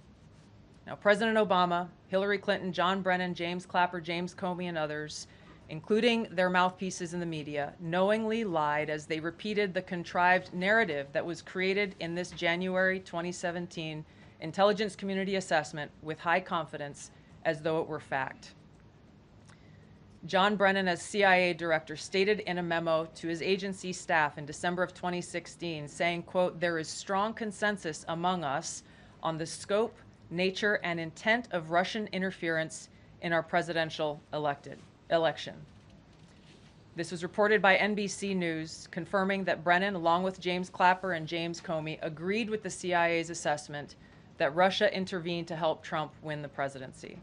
Now, President Obama, Hillary Clinton, John Brennan, James Clapper, James Comey, and others, including their mouthpieces in the media, knowingly lied as they repeated the contrived narrative that was created in this January 2017 intelligence community assessment with high confidence as though it were fact. John Brennan, as CIA director, stated in a memo to his agency staff in December of 2016, saying, quote, "There is strong consensus among us on the scope, nature, and intent of Russian interference in our presidential election." This was reported by NBC News, confirming that Brennan, along with James Clapper and James Comey, agreed with the CIA's assessment that Russia intervened to help Trump win the presidency.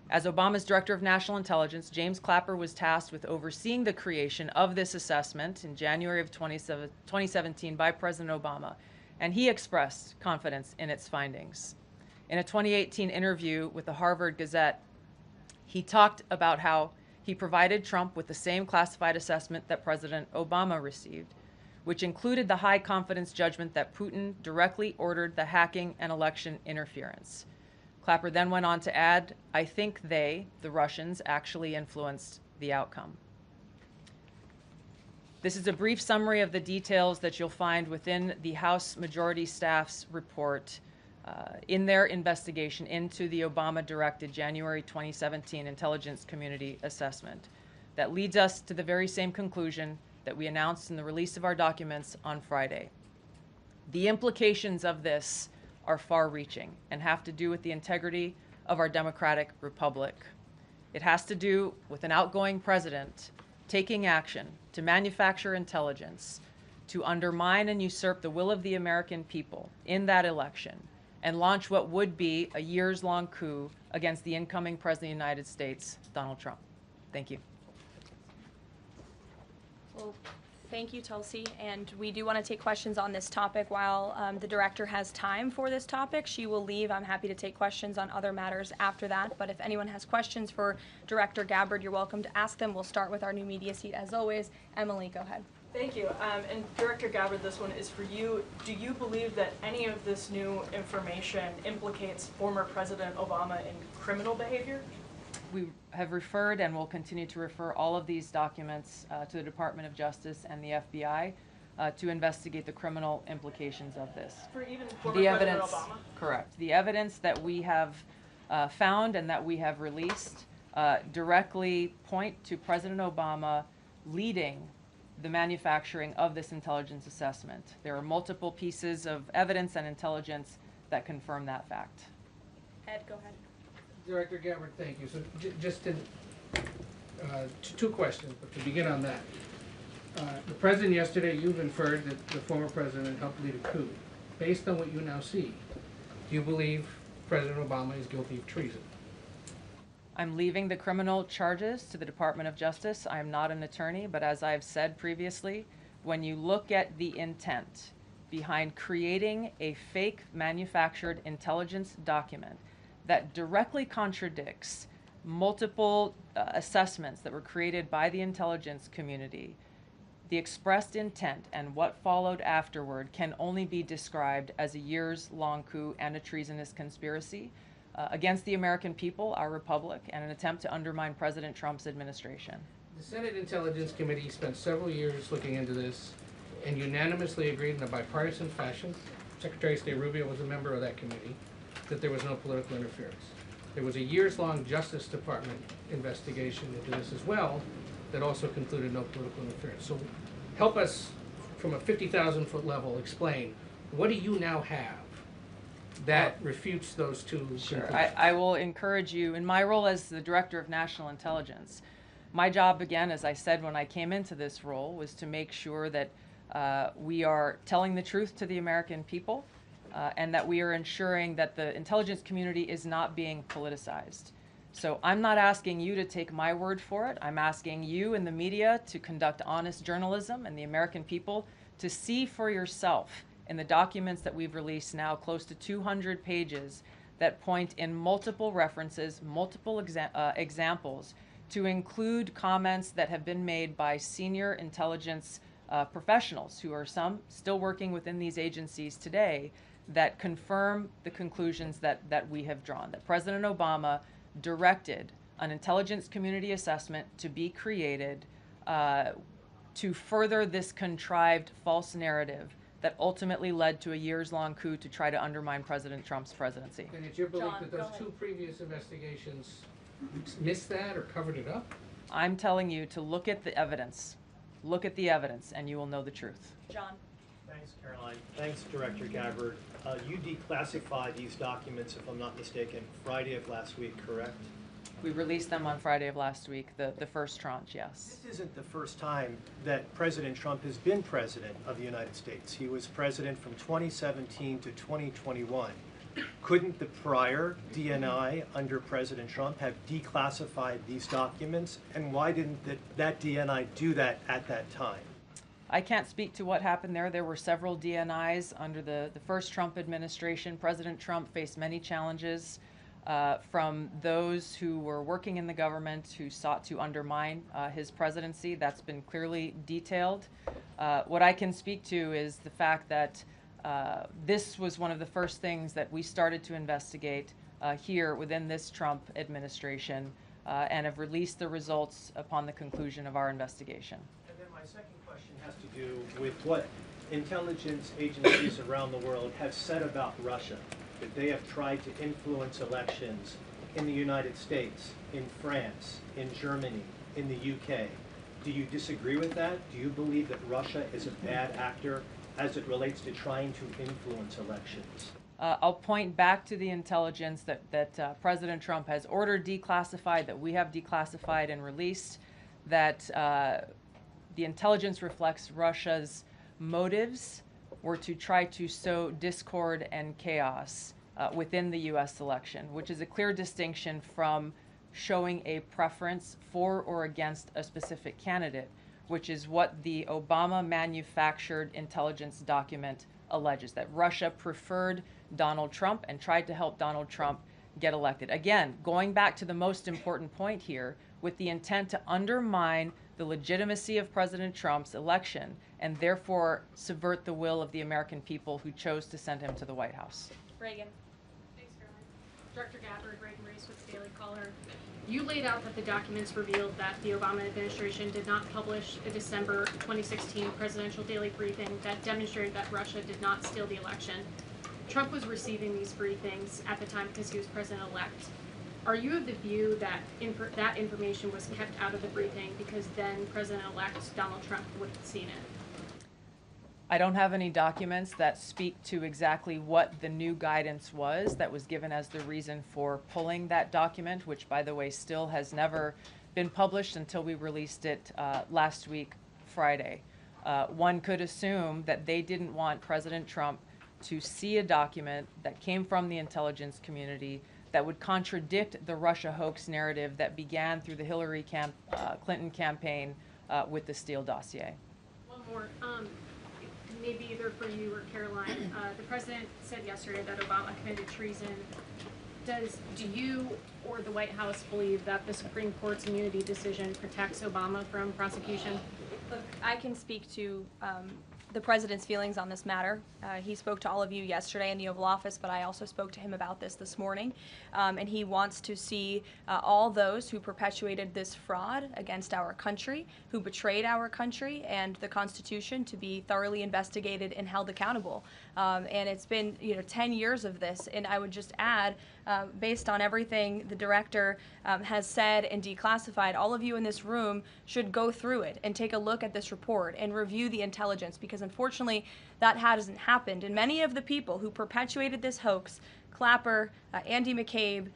As Obama's Director of National Intelligence, James Clapper was tasked with overseeing the creation of this assessment in January of 2017 by President Obama, and he expressed confidence in its findings. In a 2018 interview with the Harvard Gazette, he talked about how he provided Trump with the same classified assessment that President Obama received, which included the high confidence judgment that Putin directly ordered the hacking and election interference. Clapper then went on to add, "I think they, the Russians, actually influenced the outcome." This is a brief summary of the details that you'll find within the House Majority Staff's report in their investigation into the Obama-directed January 2017 Intelligence Community Assessment. That leads us to the very same conclusion that we announced in the release of our documents on Friday. The implications of this are far-reaching and have to do with the integrity of our democratic republic. It has to do with an outgoing president taking action to manufacture intelligence, to undermine and usurp the will of the American people in that election, and launch what would be a years-long coup against the incoming President of the United States, Donald Trump. Thank you. Well, thank you, Tulsi. And we do want to take questions on this topic while the director has time for this topic. She will leave. I'm happy to take questions on other matters after that. But if anyone has questions for Director Gabbard, you're welcome to ask them. We'll start with our new media seat as always. Emily, go ahead. Thank you. And Director Gabbard, this one is for you. Do you believe that any of this new information implicates former President Obama in criminal behavior? We have referred and will continue to refer all of these documents to the Department of Justice and the FBI to investigate the criminal implications of this. For even former President Obama? Correct. The evidence that we have found and that we have released directly point to President Obama leading the manufacturing of this intelligence assessment. There are multiple pieces of evidence and intelligence that confirm that fact. Ed, go ahead. Director Gabbard, thank you. So just two questions, but to begin on that. The President yesterday, you've inferred that the former President helped lead a coup. Based on what you now see, do you believe President Obama is guilty of treason? I'm leaving the criminal charges to the Department of Justice. I'm not an attorney, but as I've said previously, when you look at the intent behind creating a fake manufactured intelligence document that directly contradicts multiple assessments that were created by the intelligence community, the expressed intent and what followed afterward can only be described as a years-long coup and a treasonous conspiracy against the American people, our republic, and an attempt to undermine President Trump's administration. The Senate Intelligence Committee spent several years looking into this and unanimously agreed in a bipartisan fashion, Secretary of State Rubio was a member of that committee, that there was no political interference. There was a years-long Justice Department investigation into this as well that also concluded no political interference. So help us from a 50,000-foot level explain, what do you now have that refutes those two Sure. I will encourage you, in my role as the Director of National Intelligence, my job, again, as I said when I came into this role, was to make sure that we are telling the truth to the American people and that we are ensuring that the intelligence community is not being politicized. So I'm not asking you to take my word for it. I'm asking you and the media to conduct honest journalism and the American people to see for yourself in the documents that we've released now, close to 200 pages, that point in multiple references, multiple examples, to include comments that have been made by senior intelligence professionals, who are some still working within these agencies today, that confirm the conclusions that we have drawn, that President Obama directed an intelligence community assessment to be created to further this contrived false narrative that ultimately led to a years-long coup to try to undermine President Trump's presidency. And it's your belief that those two previous investigations missed that or covered it up? I'm telling you to look at the evidence. Look at the evidence and you will know the truth. John. Thanks, Caroline. Thanks, Director Gabbard. You declassified these documents, if I'm not mistaken, Friday of last week, correct? We released them on Friday of last week, the first tranche, yes. This isn't the first time that President Trump has been president of the United States. He was president from 2017 to 2021. Couldn't the prior DNI under President Trump have declassified these documents? And why didn't that DNI do that at that time? I can't speak to what happened there. There were several DNIs under the first Trump administration. President Trump faced many challenges from those who were working in the government who sought to undermine his presidency. That's been clearly detailed. What I can speak to is the fact that this was one of the first things that we started to investigate here within this Trump administration and have released the results upon the conclusion of our investigation. And then my second question has to do with what intelligence agencies around the world have said about Russia, that they have tried to influence elections in the United States, in France, in Germany, in the UK. Do you disagree with that? Do you believe that Russia is a bad actor as it relates to trying to influence elections? I'll point back to the intelligence that President Trump has ordered declassified, that we have declassified and released, that the intelligence reflects Russia's motives were to try to sow discord and chaos within the U.S. election, which is a clear distinction from showing a preference for or against a specific candidate, which is what the Obama manufactured intelligence document alleges, that Russia preferred Donald Trump and tried to help Donald Trump get elected. Again, going back to the most important point here, with the intent to undermine the legitimacy of President Trump's election and therefore subvert the will of the American people who chose to send him to the White House. Reagan. Thanks, Caroline. Director Gabbard, Reagan Reese with the Daily Caller. You laid out that the documents revealed that the Obama administration did not publish a December 2016 presidential daily briefing that demonstrated that Russia did not steal the election. Trump was receiving these briefings at the time because he was president-elect. Are you of the view that that information was kept out of the briefing because then President-elect Donald Trump would have seen it? I don't have any documents that speak to exactly what the new guidance was that was given as the reason for pulling that document, which, by the way, still has never been published until we released it last week, Friday. One could assume that they didn't want President Trump to see a document that came from the intelligence community that would contradict the Russia hoax narrative that began through the Hillary Clinton campaign with the Steele dossier. One more. Maybe either for you or Caroline. The president said yesterday that Obama committed treason. Do you or the White House believe that the Supreme Court's immunity decision protects Obama from prosecution? Look, I can speak to the president's feelings on this matter. He spoke to all of you yesterday in the Oval Office, but I also spoke to him about this morning. And he wants to see all those who perpetuated this fraud against our country, who betrayed our country and the Constitution, to be thoroughly investigated and held accountable. And it's been 10 years of this. And I would just add, based on everything the director has said and declassified, all of you in this room should go through it and take a look at this report and review the intelligence, because unfortunately that hasn't happened. And many of the people who perpetuated this hoax, Clapper, Andy McCabe,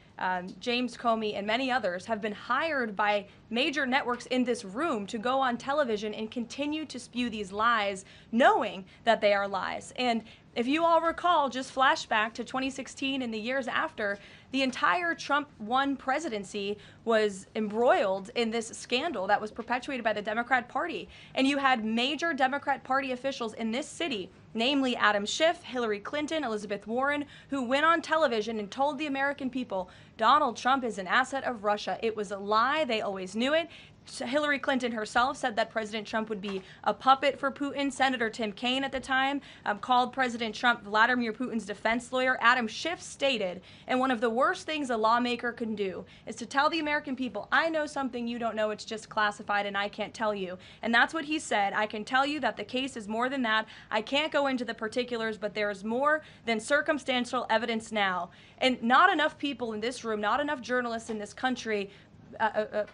James Comey, and many others, have been hired by major networks in this room to go on television and continue to spew these lies, knowing that they are lies. And If you all recall, just flashback to 2016 and the years after, the entire Trump 1 presidency was embroiled in this scandal that was perpetuated by the Democrat Party. And you had major Democrat Party officials in this city, namely Adam Schiff, Hillary Clinton, Elizabeth Warren, who went on television and told the American people, Donald Trump is an asset of Russia. It was a lie. They always knew it. Hillary Clinton herself said that President Trump would be a puppet for Putin. Senator Tim Kaine at the time called President Trump Vladimir Putin's defense lawyer. Adam Schiff stated, and one of the worst things a lawmaker can do is to tell the American people, I know something you don't know, it's just classified and I can't tell you. And that's what he said. I can tell you that the case is more than that. I can't go into the particulars, but there is more than circumstantial evidence now. And not enough people in this room, not enough journalists in this country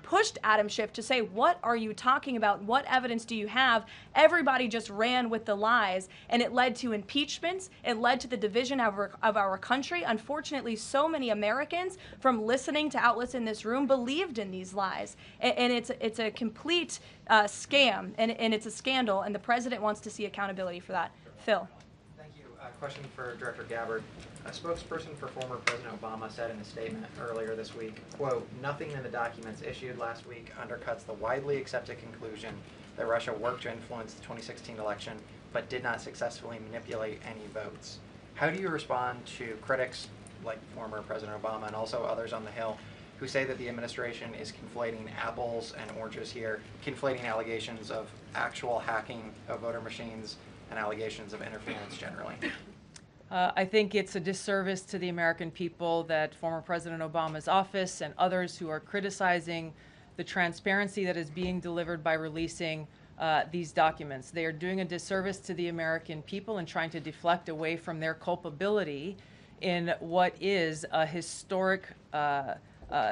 pushed Adam Schiff to say, what are you talking about? What evidence do you have? Everybody just ran with the lies, and it led to impeachments. It led to the division of our country. Unfortunately, so many Americans, from listening to outlets in this room, believed in these lies. And it's a complete scam, and it's a scandal, and the president wants to see accountability for that. Phil. Thank you. Question for Director Gabbard. A spokesperson for former President Obama said in a statement earlier this week, quote, nothing in the documents issued last week undercuts the widely accepted conclusion that Russia worked to influence the 2016 election but did not successfully manipulate any votes. How do you respond to critics like former President Obama and also others on the Hill who say that the administration is conflating apples and oranges here, conflating allegations of actual hacking of voter machines and allegations of interference generally? I think it's a disservice to the American people that former President Obama's office and others who are criticizing the transparency that is being delivered by releasing these documents. They are doing a disservice to the American people and trying to deflect away from their culpability in what is a historic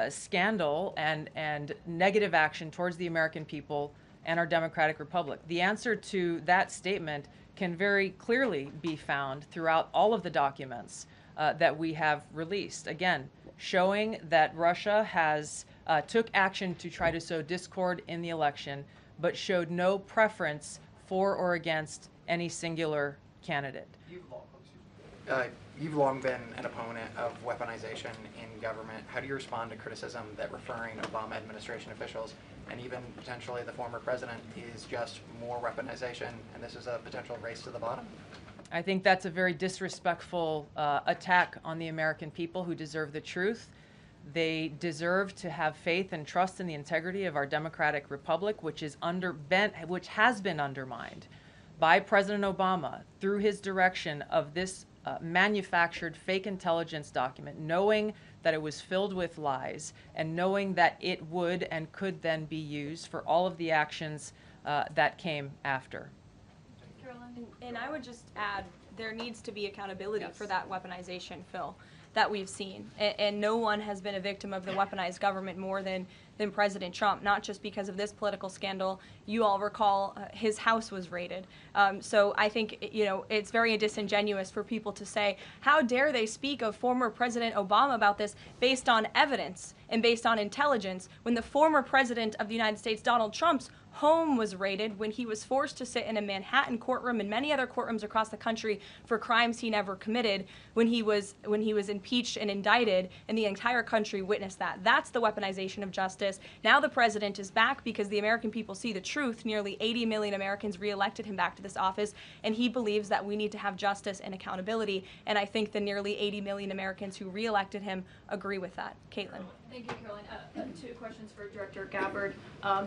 scandal and negative action towards the American people and our democratic republic. The answer to that statement can very clearly be found throughout all of the documents that we have released. Again, showing that Russia has took action to try to sow discord in the election, but showed no preference for or against any singular candidate. You've long been an opponent of weaponization in government. How do you respond to criticism that referring Obama administration officials and even potentially the former president is just more weaponization and this is a potential race to the bottom? I think that's a very disrespectful attack on the American people who deserve the truth. They deserve to have faith and trust in the integrity of our democratic republic, which has been undermined by President Obama through his direction of this manufactured fake intelligence document, knowing that it was filled with lies and knowing that it would and could then be used for all of the actions that came after. Karoline, and I would just add, there needs to be accountability for that weaponization, Phil, that we've seen. And no one has been a victim of the weaponized government more than President Trump, not just because of this political scandal. You all recall his house was raided. So I think, it's very disingenuous for people to say, how dare they speak of former President Obama about this based on evidence and based on intelligence when the former President of the United States, Donald Trump's home was raided, when he was forced to sit in a Manhattan courtroom and many other courtrooms across the country for crimes he never committed, when he was impeached and indicted, and the entire country witnessed that. That's the weaponization of justice. Now the president is back because the American people see the truth. Nearly 80 million Americans reelected him back to this office, and he believes that we need to have justice and accountability. And I think the nearly 80 million Americans who reelected him agree with that. Caitlin. Thank you, Caroline. Two questions for Director Gabbard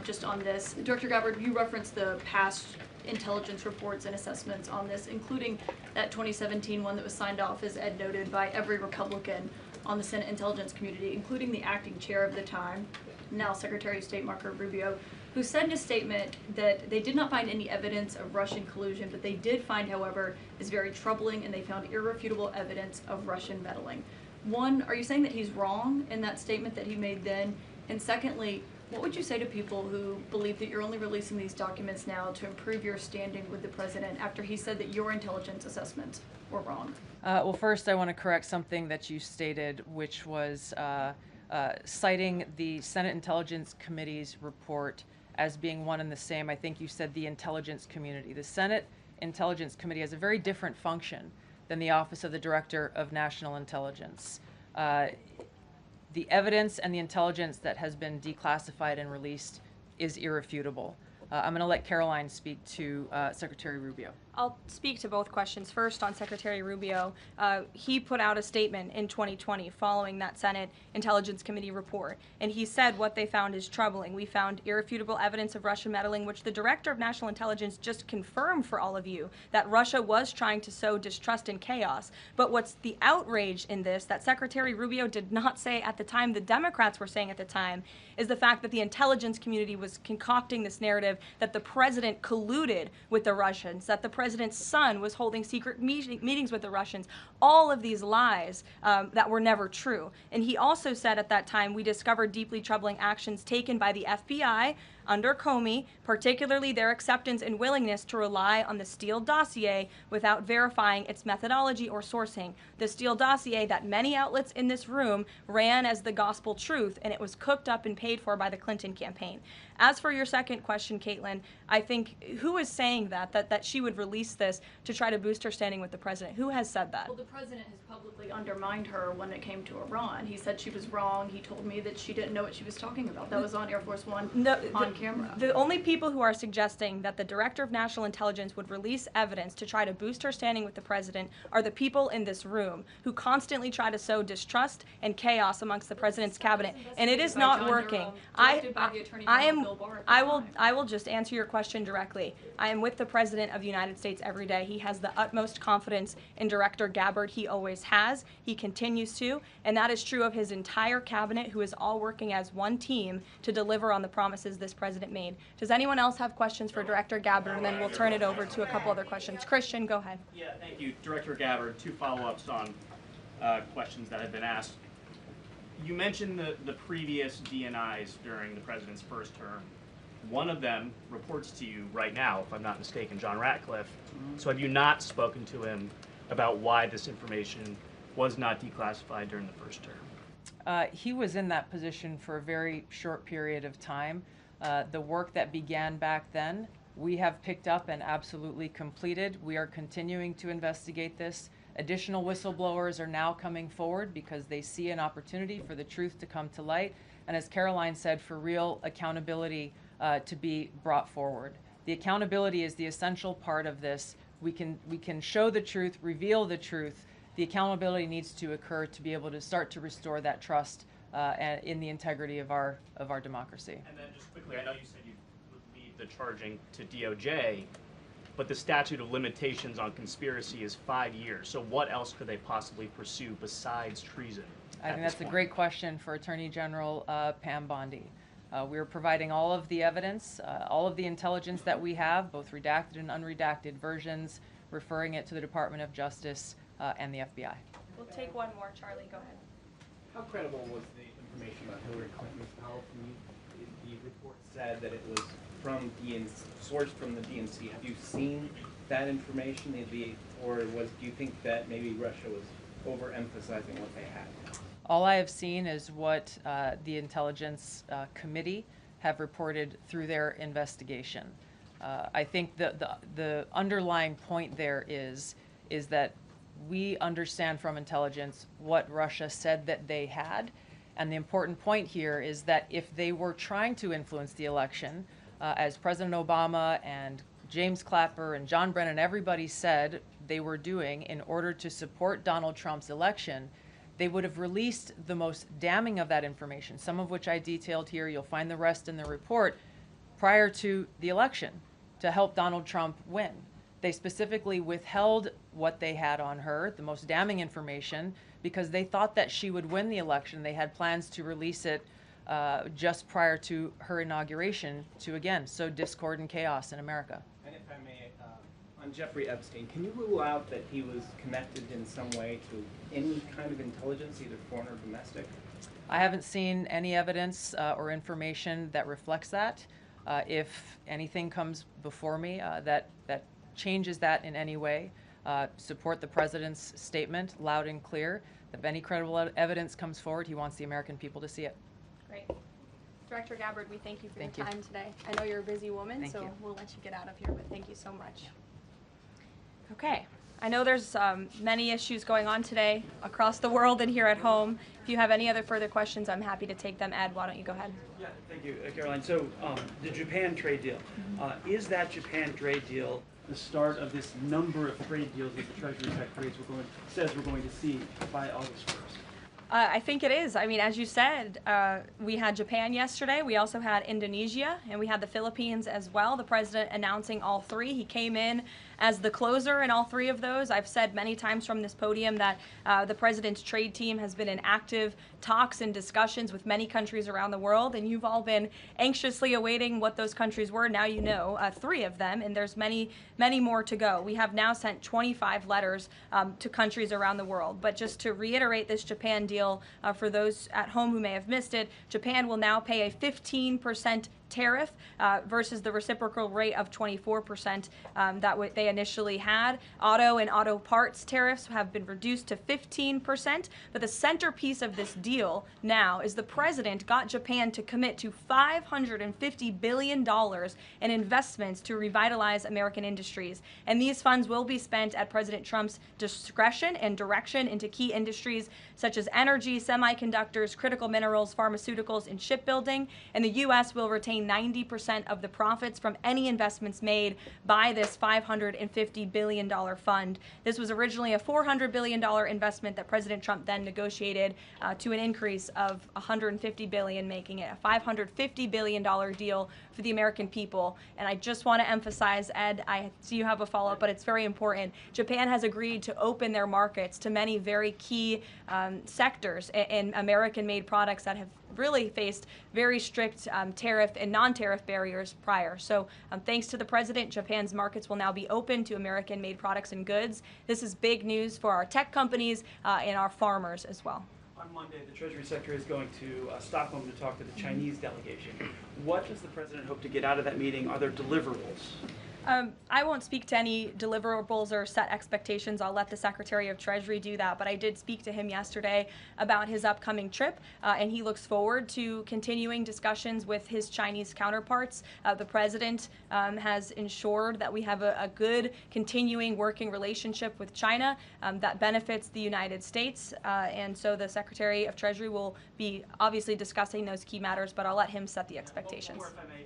just on this. Director Gabbard, you referenced the past intelligence reports and assessments on this, including that 2017 one that was signed off, as Ed noted, by every Republican on the Senate Intelligence Community, including the acting chair of the time, now Secretary of State Marco Rubio, who said in a statement that they did not find any evidence of Russian collusion, but they did find, however, is very troubling, and they found irrefutable evidence of Russian meddling. One, are you saying that he's wrong in that statement that he made then? And secondly, what would you say to people who believe that you're only releasing these documents now to improve your standing with the president after he said that your intelligence assessments were wrong? Well, first I want to correct something that you stated, which was citing the Senate Intelligence Committee's report as being one and the same. I think you said the intelligence community. The Senate Intelligence Committee has a very different function than the Office of the Director of National Intelligence. The evidence and the intelligence that has been declassified and released is irrefutable. I'm going to let Karoline speak to Secretary Rubio. I'll speak to both questions. First, on Secretary Rubio, he put out a statement in 2020 following that Senate Intelligence Committee report, and he said what they found is troubling. We found irrefutable evidence of Russian meddling, which the Director of National Intelligence just confirmed for all of you, that Russia was trying to sow distrust and chaos. But what's the outrage in this that Secretary Rubio did not say at the time, the Democrats were saying at the time, is the fact that the intelligence community was concocting this narrative that the president colluded with the Russians, that the president's son was holding secret meetings with the Russians, all of these lies that were never true. And he also said at that time, we discovered deeply troubling actions taken by the FBI under Comey, particularly their acceptance and willingness to rely on the Steele dossier without verifying its methodology or sourcing. The Steele dossier that many outlets in this room ran as the gospel truth, and it was cooked up and paid for by the Clinton campaign. As for your second question, Caitlin, I think who is saying that she would release this to try to boost her standing with the president? Who has said that? Well, the president has publicly undermined her when it came to Iran. He said she was wrong. He told me that she didn't know what she was talking about. That was on Air Force One on camera. The only people who are suggesting that the Director of National Intelligence would release evidence to try to boost her standing with the president are the people in this room who constantly try to sow distrust and chaos amongst the president's cabinet, and it is not working. I will just answer your question directly. I am with the President of the United States every day. He has the utmost confidence in Director Gabbard. He always has. He continues to, and that is true of his entire cabinet, who is all working as one team to deliver on the promises this president made. Does anyone else have questions for Director Gabbard? And then we'll turn it over to a couple other questions. Christian, go ahead. Yeah, thank you, Director Gabbard. Two follow-ups on questions that have been asked. You mentioned the previous DNIs during the president's first term. One of them reports to you right now, if I'm not mistaken, John Ratcliffe. So have you not spoken to him about why this information was not declassified during the first term? He was in that position for a very short period of time. The work that began back then, we have picked up and absolutely completed. We are continuing to investigate this. Additional whistleblowers are now coming forward because they see an opportunity for the truth to come to light. And as Karoline said, for real accountability to be brought forward. The accountability is the essential part of this. We can show the truth, reveal the truth. The accountability needs to occur to be able to start to restore that trust in the integrity of our democracy. And then just quickly, I know you said you would leave the charging to DOJ, but the statute of limitations on conspiracy is 5 years. So what else could they possibly pursue besides treason? I think that's a great question for Attorney General Pam Bondi. We're providing all of the evidence, all of the intelligence that we have, both redacted and unredacted versions, referring it to the Department of Justice and the FBI. We'll take one more. Charlie, go ahead. How credible was the information about Hillary Clinton's power from you? The report said that it was from sourced from the DNC. Have you seen that information, or do you think that maybe Russia was overemphasizing what they had? All I have seen is what the Intelligence Committee have reported through their investigation. I think the underlying point there is that we understand from intelligence what Russia said that they had, and the important point here is that if they were trying to influence the election, as President Obama and James Clapper and John Brennan, everybody said they were doing in order to support Donald Trump's election, they would have released the most damning of that information, some of which I detailed here. You'll find the rest in the report, prior to the election to help Donald Trump win. They specifically withheld what they had on her, the most damning information, because they thought that she would win the election. They had plans to release it just prior to her inauguration to, again, sow discord and chaos in America. And if I may, on Jeffrey Epstein, can you rule out that he was connected in some way to any kind of intelligence, either foreign or domestic? I haven't seen any evidence or information that reflects that. If anything comes before me that changes that in any way, support the president's statement loud and clear. If any credible evidence comes forward, he wants the American people to see it. Great. Director Gabbard, we thank you for your time today. I know you're a busy woman, so we'll let you get out of here, but thank you so much. Okay, I know there's many issues going on today across the world and here at home. If you have any other further questions, I'm happy to take them. Ed, why don't you go ahead? Yeah, thank you, Caroline. So the Japan trade deal, is that Japan trade deal the start of this number of trade deals that the Treasury Secretary says we're going to see by August 1st? I think it is. I mean, as you said, we had Japan yesterday. We also had Indonesia, and we had the Philippines as well. The president announcing all three. He came in as the closer in all three of those. I've said many times from this podium that the president's trade team has been in active talks and discussions with many countries around the world, and you've all been anxiously awaiting what those countries were. Now you know three of them, and there's many, many more to go. We have now sent 25 letters to countries around the world. But just to reiterate this Japan deal, for those at home who may have missed it, Japan will now pay a 15% tariff versus the reciprocal rate of 24% that they initially had. Auto and auto parts tariffs have been reduced to 15%, but the centerpiece of this deal now is the president got Japan to commit to $550 billion in investments to revitalize American industries. And these funds will be spent at President Trump's discretion and direction into key industries such as energy, semiconductors, critical minerals, pharmaceuticals, and shipbuilding. And the U.S. will retain 90% of the profits from any investments made by this $550 billion fund. This was originally a $400 billion investment that President Trump then negotiated to an increase of $150 billion, making it a $550 billion deal for the American people. And I just want to emphasize, Ed, I see you have a follow-up, but it's very important. Japan has agreed to open their markets to many very key sectors in American-made products that have really faced very strict tariff and non-tariff barriers prior. So thanks to the president, Japan's markets will now be open to American-made products and goods. This is big news for our tech companies and our farmers as well. On Monday, the Treasury Secretary is going to Stockholm to talk to the Chinese delegation. What does the president hope to get out of that meeting? Are there deliverables? I won't speak to any deliverables or set expectations. I'll let the Secretary of Treasury do that. But I did speak to him yesterday about his upcoming trip, and he looks forward to continuing discussions with his Chinese counterparts. The president has ensured that we have a good continuing working relationship with China that benefits the United States. And so the Secretary of Treasury will be obviously discussing those key matters, but I'll let him set the expectations. One more, if I may.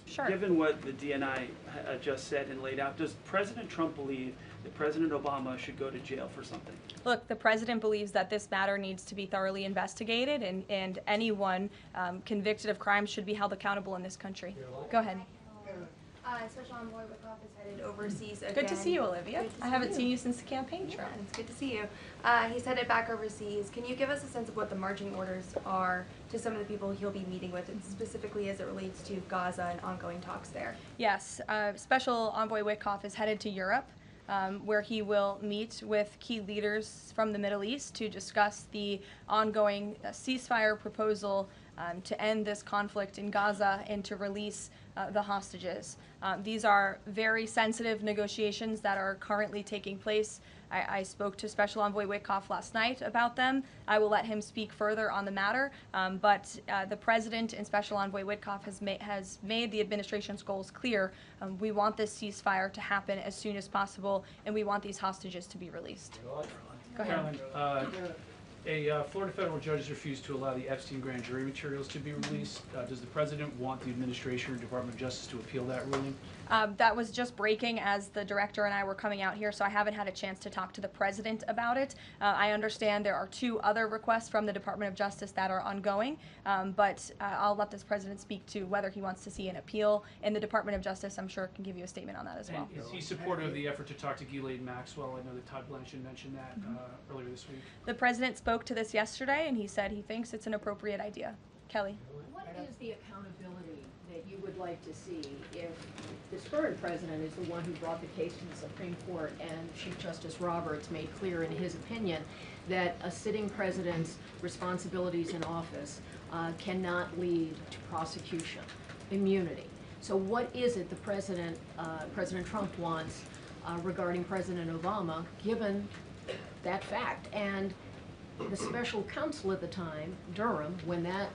Sure. Given what the DNI just said and laid out, does President Trump believe that President Obama should go to jail for something? Look, the president believes that this matter needs to be thoroughly investigated, and anyone convicted of crime should be held accountable in this country. Go ahead. Special Envoy Paphos is headed overseas again. Good to see you, Olivia. I haven't seen you since the campaign trail. Yeah, it's good to see you. He's headed back overseas. Can you give us a sense of what the marching orders are to some of the people he'll be meeting with, and specifically as it relates to Gaza and ongoing talks there? Yes, Special Envoy Witkoff is headed to Europe, where he will meet with key leaders from the Middle East to discuss the ongoing ceasefire proposal to end this conflict in Gaza and to release the hostages. These are very sensitive negotiations that are currently taking place. I spoke to Special Envoy Witkoff last night about them. I will let him speak further on the matter, but the President and Special Envoy Witkoff has made the administration's goals clear. We want this ceasefire to happen as soon as possible, and we want these hostages to be released. Go ahead. Caroline, a Florida federal judge has refused to allow the Epstein grand jury materials to be released. Does the president want the administration or Department of Justice to appeal that ruling? That was just breaking as the director and I were coming out here, so I haven't had a chance to talk to the president about it. I understand there are 2 other requests from the Department of Justice that are ongoing, but I'll let this president speak to whether he wants to see an appeal. And the Department of Justice, I'm sure, can give you a statement on that as well. And is he supportive of the effort to talk to Ghislaine Maxwell? I know that Todd Blanchard mentioned that earlier this week. The president spoke to this yesterday, and he said he thinks it's an appropriate idea. Kelly. What is the accountability that you would like to see if this current president is the one who brought the case to the Supreme Court and Chief Justice Roberts made clear in his opinion that a sitting president's responsibilities in office cannot lead to prosecution, immunity? So what is it the President Trump wants regarding President Obama, given that fact? And the special counsel at the time, Durham, when that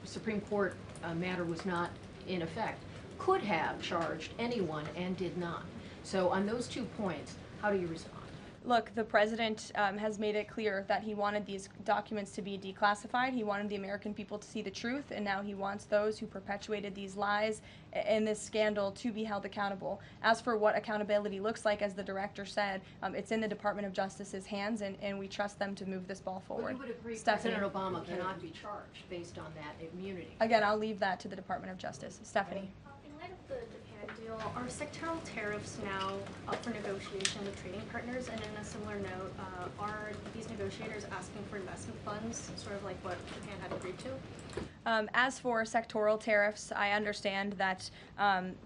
Supreme Court matter was not in effect, could have charged anyone and did not. So on those 2 points, how do you respond? Look, the president has made it clear that he wanted these documents to be declassified. He wanted the American people to see the truth, and now he wants those who perpetuated these lies and this scandal to be held accountable. As for what accountability looks like, as the director said, it's in the Department of Justice's hands, and we trust them to move this ball forward. Well, you would agree Stephanie. President Obama cannot be charged based on that immunity. Again, I'll leave that to the Department of Justice. Stephanie. In light of the Japan deal, are sectoral tariffs now up for negotiation with trading partners? And in a similar note, are these negotiators asking for investment funds, sort of like what Japan had agreed to? As for sectoral tariffs, I understand that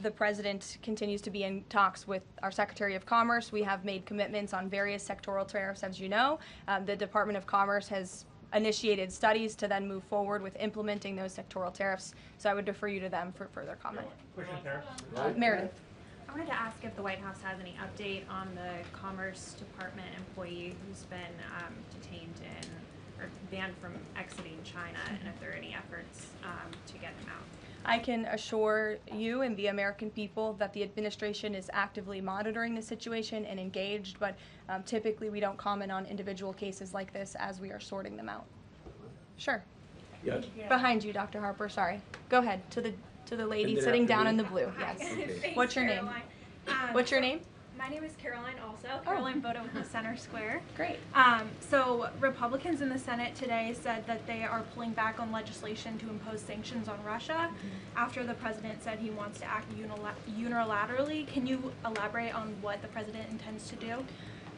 the president continues to be in talks with our Secretary of Commerce. We have made commitments on various sectoral tariffs, as you know. The Department of Commerce has initiated studies to then move forward with implementing those sectoral tariffs. So I would defer you to them for further comment. Meredith. I wanted to ask if the White House has any update on the Commerce Department employee who's been detained in or banned from exiting China, and if there are any efforts to get him out. I can assure you and the American people that the administration is actively monitoring the situation and engaged, but typically we don't comment on individual cases like this as we are sorting them out. Sure. Yes. Behind you, Dr. Harper, sorry. Go ahead, to the lady sitting down in the blue, yes. Thanks, What's your name? Caroline. What's your name? My name is Caroline also. Caroline Boda with the Center Square. Great. So Republicans in the Senate today said that they are pulling back on legislation to impose sanctions on Russia after the president said he wants to act unilaterally. Can you elaborate on what the president intends to do?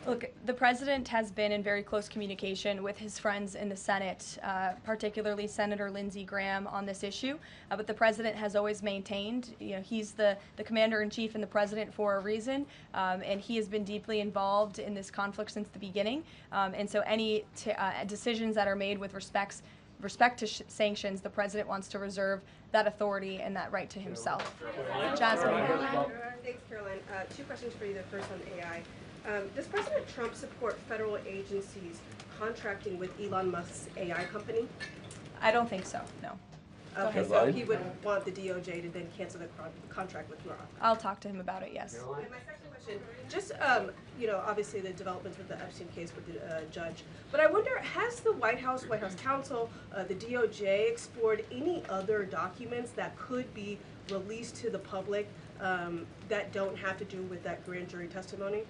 Look, the president has been in very close communication with his friends in the Senate, particularly Senator Lindsey Graham, on this issue. But the president has always maintained, he's the commander-in-chief and the president for a reason, and he has been deeply involved in this conflict since the beginning. And so any decisions that are made with respect to sanctions, the president wants to reserve that authority and that right to himself. Jasmine. Thanks, Caroline. Two questions for you. The first on AI. Does President Trump support federal agencies contracting with Elon Musk's AI company? I don't think so, no. Okay, so he would want the DOJ to then cancel the contract with Grok. I'll talk to him about it, yes. And my second question, just, obviously the developments with the Epstein case with the judge, but I wonder, has the White House counsel, the DOJ explored any other documents that could be released to the public that don't have to do with that grand jury testimony?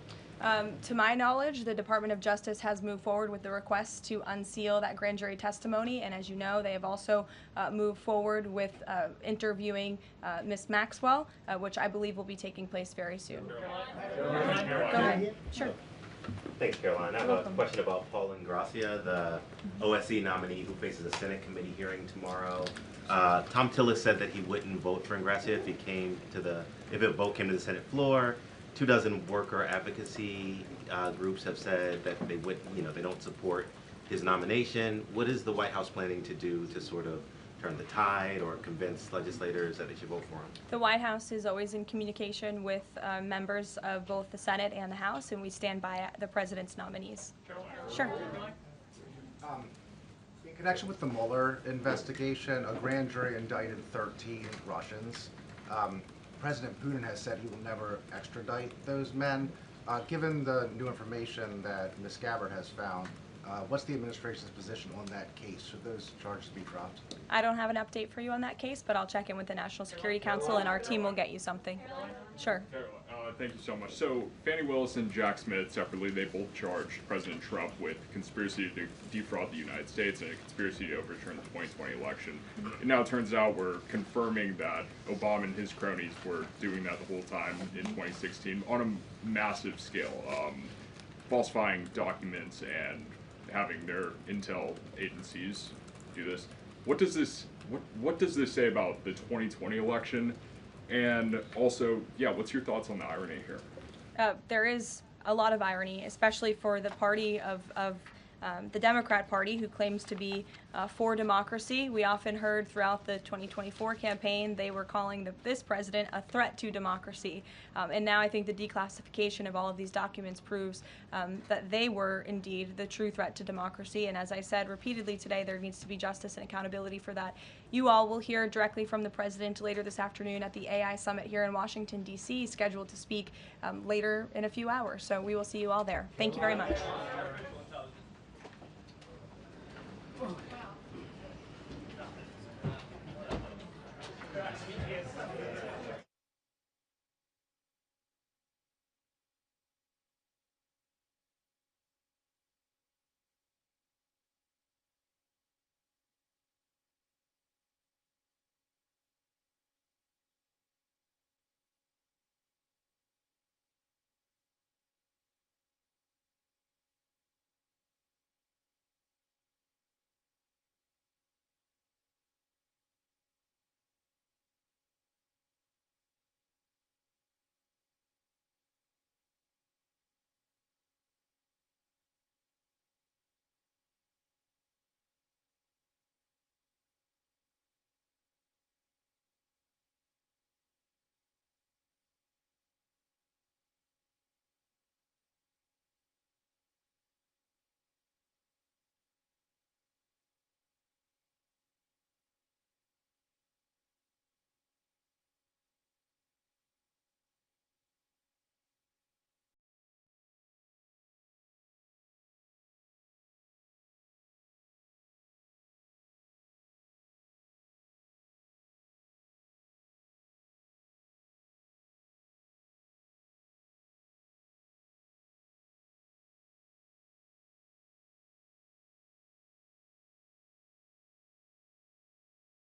To my knowledge, the Department of Justice has moved forward with the request to unseal that grand jury testimony, and as you know, they have also moved forward with interviewing Ms. Maxwell, which I believe will be taking place very soon. Go ahead. Sure. Thanks, Caroline. I have a question about Paul Ingrassia, the OSC nominee who faces a Senate committee hearing tomorrow. Tom Tillis said that he wouldn't vote for Ingrassia if a vote came to the Senate floor. 24 worker advocacy groups have said that they don't support his nomination. What is the White House planning to do to sort of turn the tide or convince legislators that they should vote for him? The White House is always in communication with members of both the Senate and the House, and we stand by the president's nominees. Sure. In connection with the Mueller investigation, a grand jury indicted 13 Russians. President Putin has said he will never extradite those men. Given the new information that Ms. Gabbard has found, what's the administration's position on that case? Should those charges be dropped? I don't have an update for you on that case, but I'll check in with the National Security Council and our team will get you something. Sure. Thank you so much. So Fannie Willis and Jack Smith separately, they both charged President Trump with conspiracy to defraud the United States and a conspiracy to overturn the 2020 election. It now turns out we're confirming that Obama and his cronies were doing that the whole time in 2016 on a massive scale, falsifying documents and having their intel agencies do this. What does this say about the 2020 election? And also, what's your thoughts on the irony here? There is a lot of irony, especially for the party of the Democrat Party, who claims to be for democracy. We often heard throughout the 2024 campaign they were calling this president a threat to democracy. And now I think the declassification of all of these documents proves that they were indeed the true threat to democracy. And as I said repeatedly today, there needs to be justice and accountability for that. You all will hear directly from the president later this afternoon at the AI Summit here in Washington, D.C., scheduled to speak later in a few hours. So we will see you all there. Thank you very much.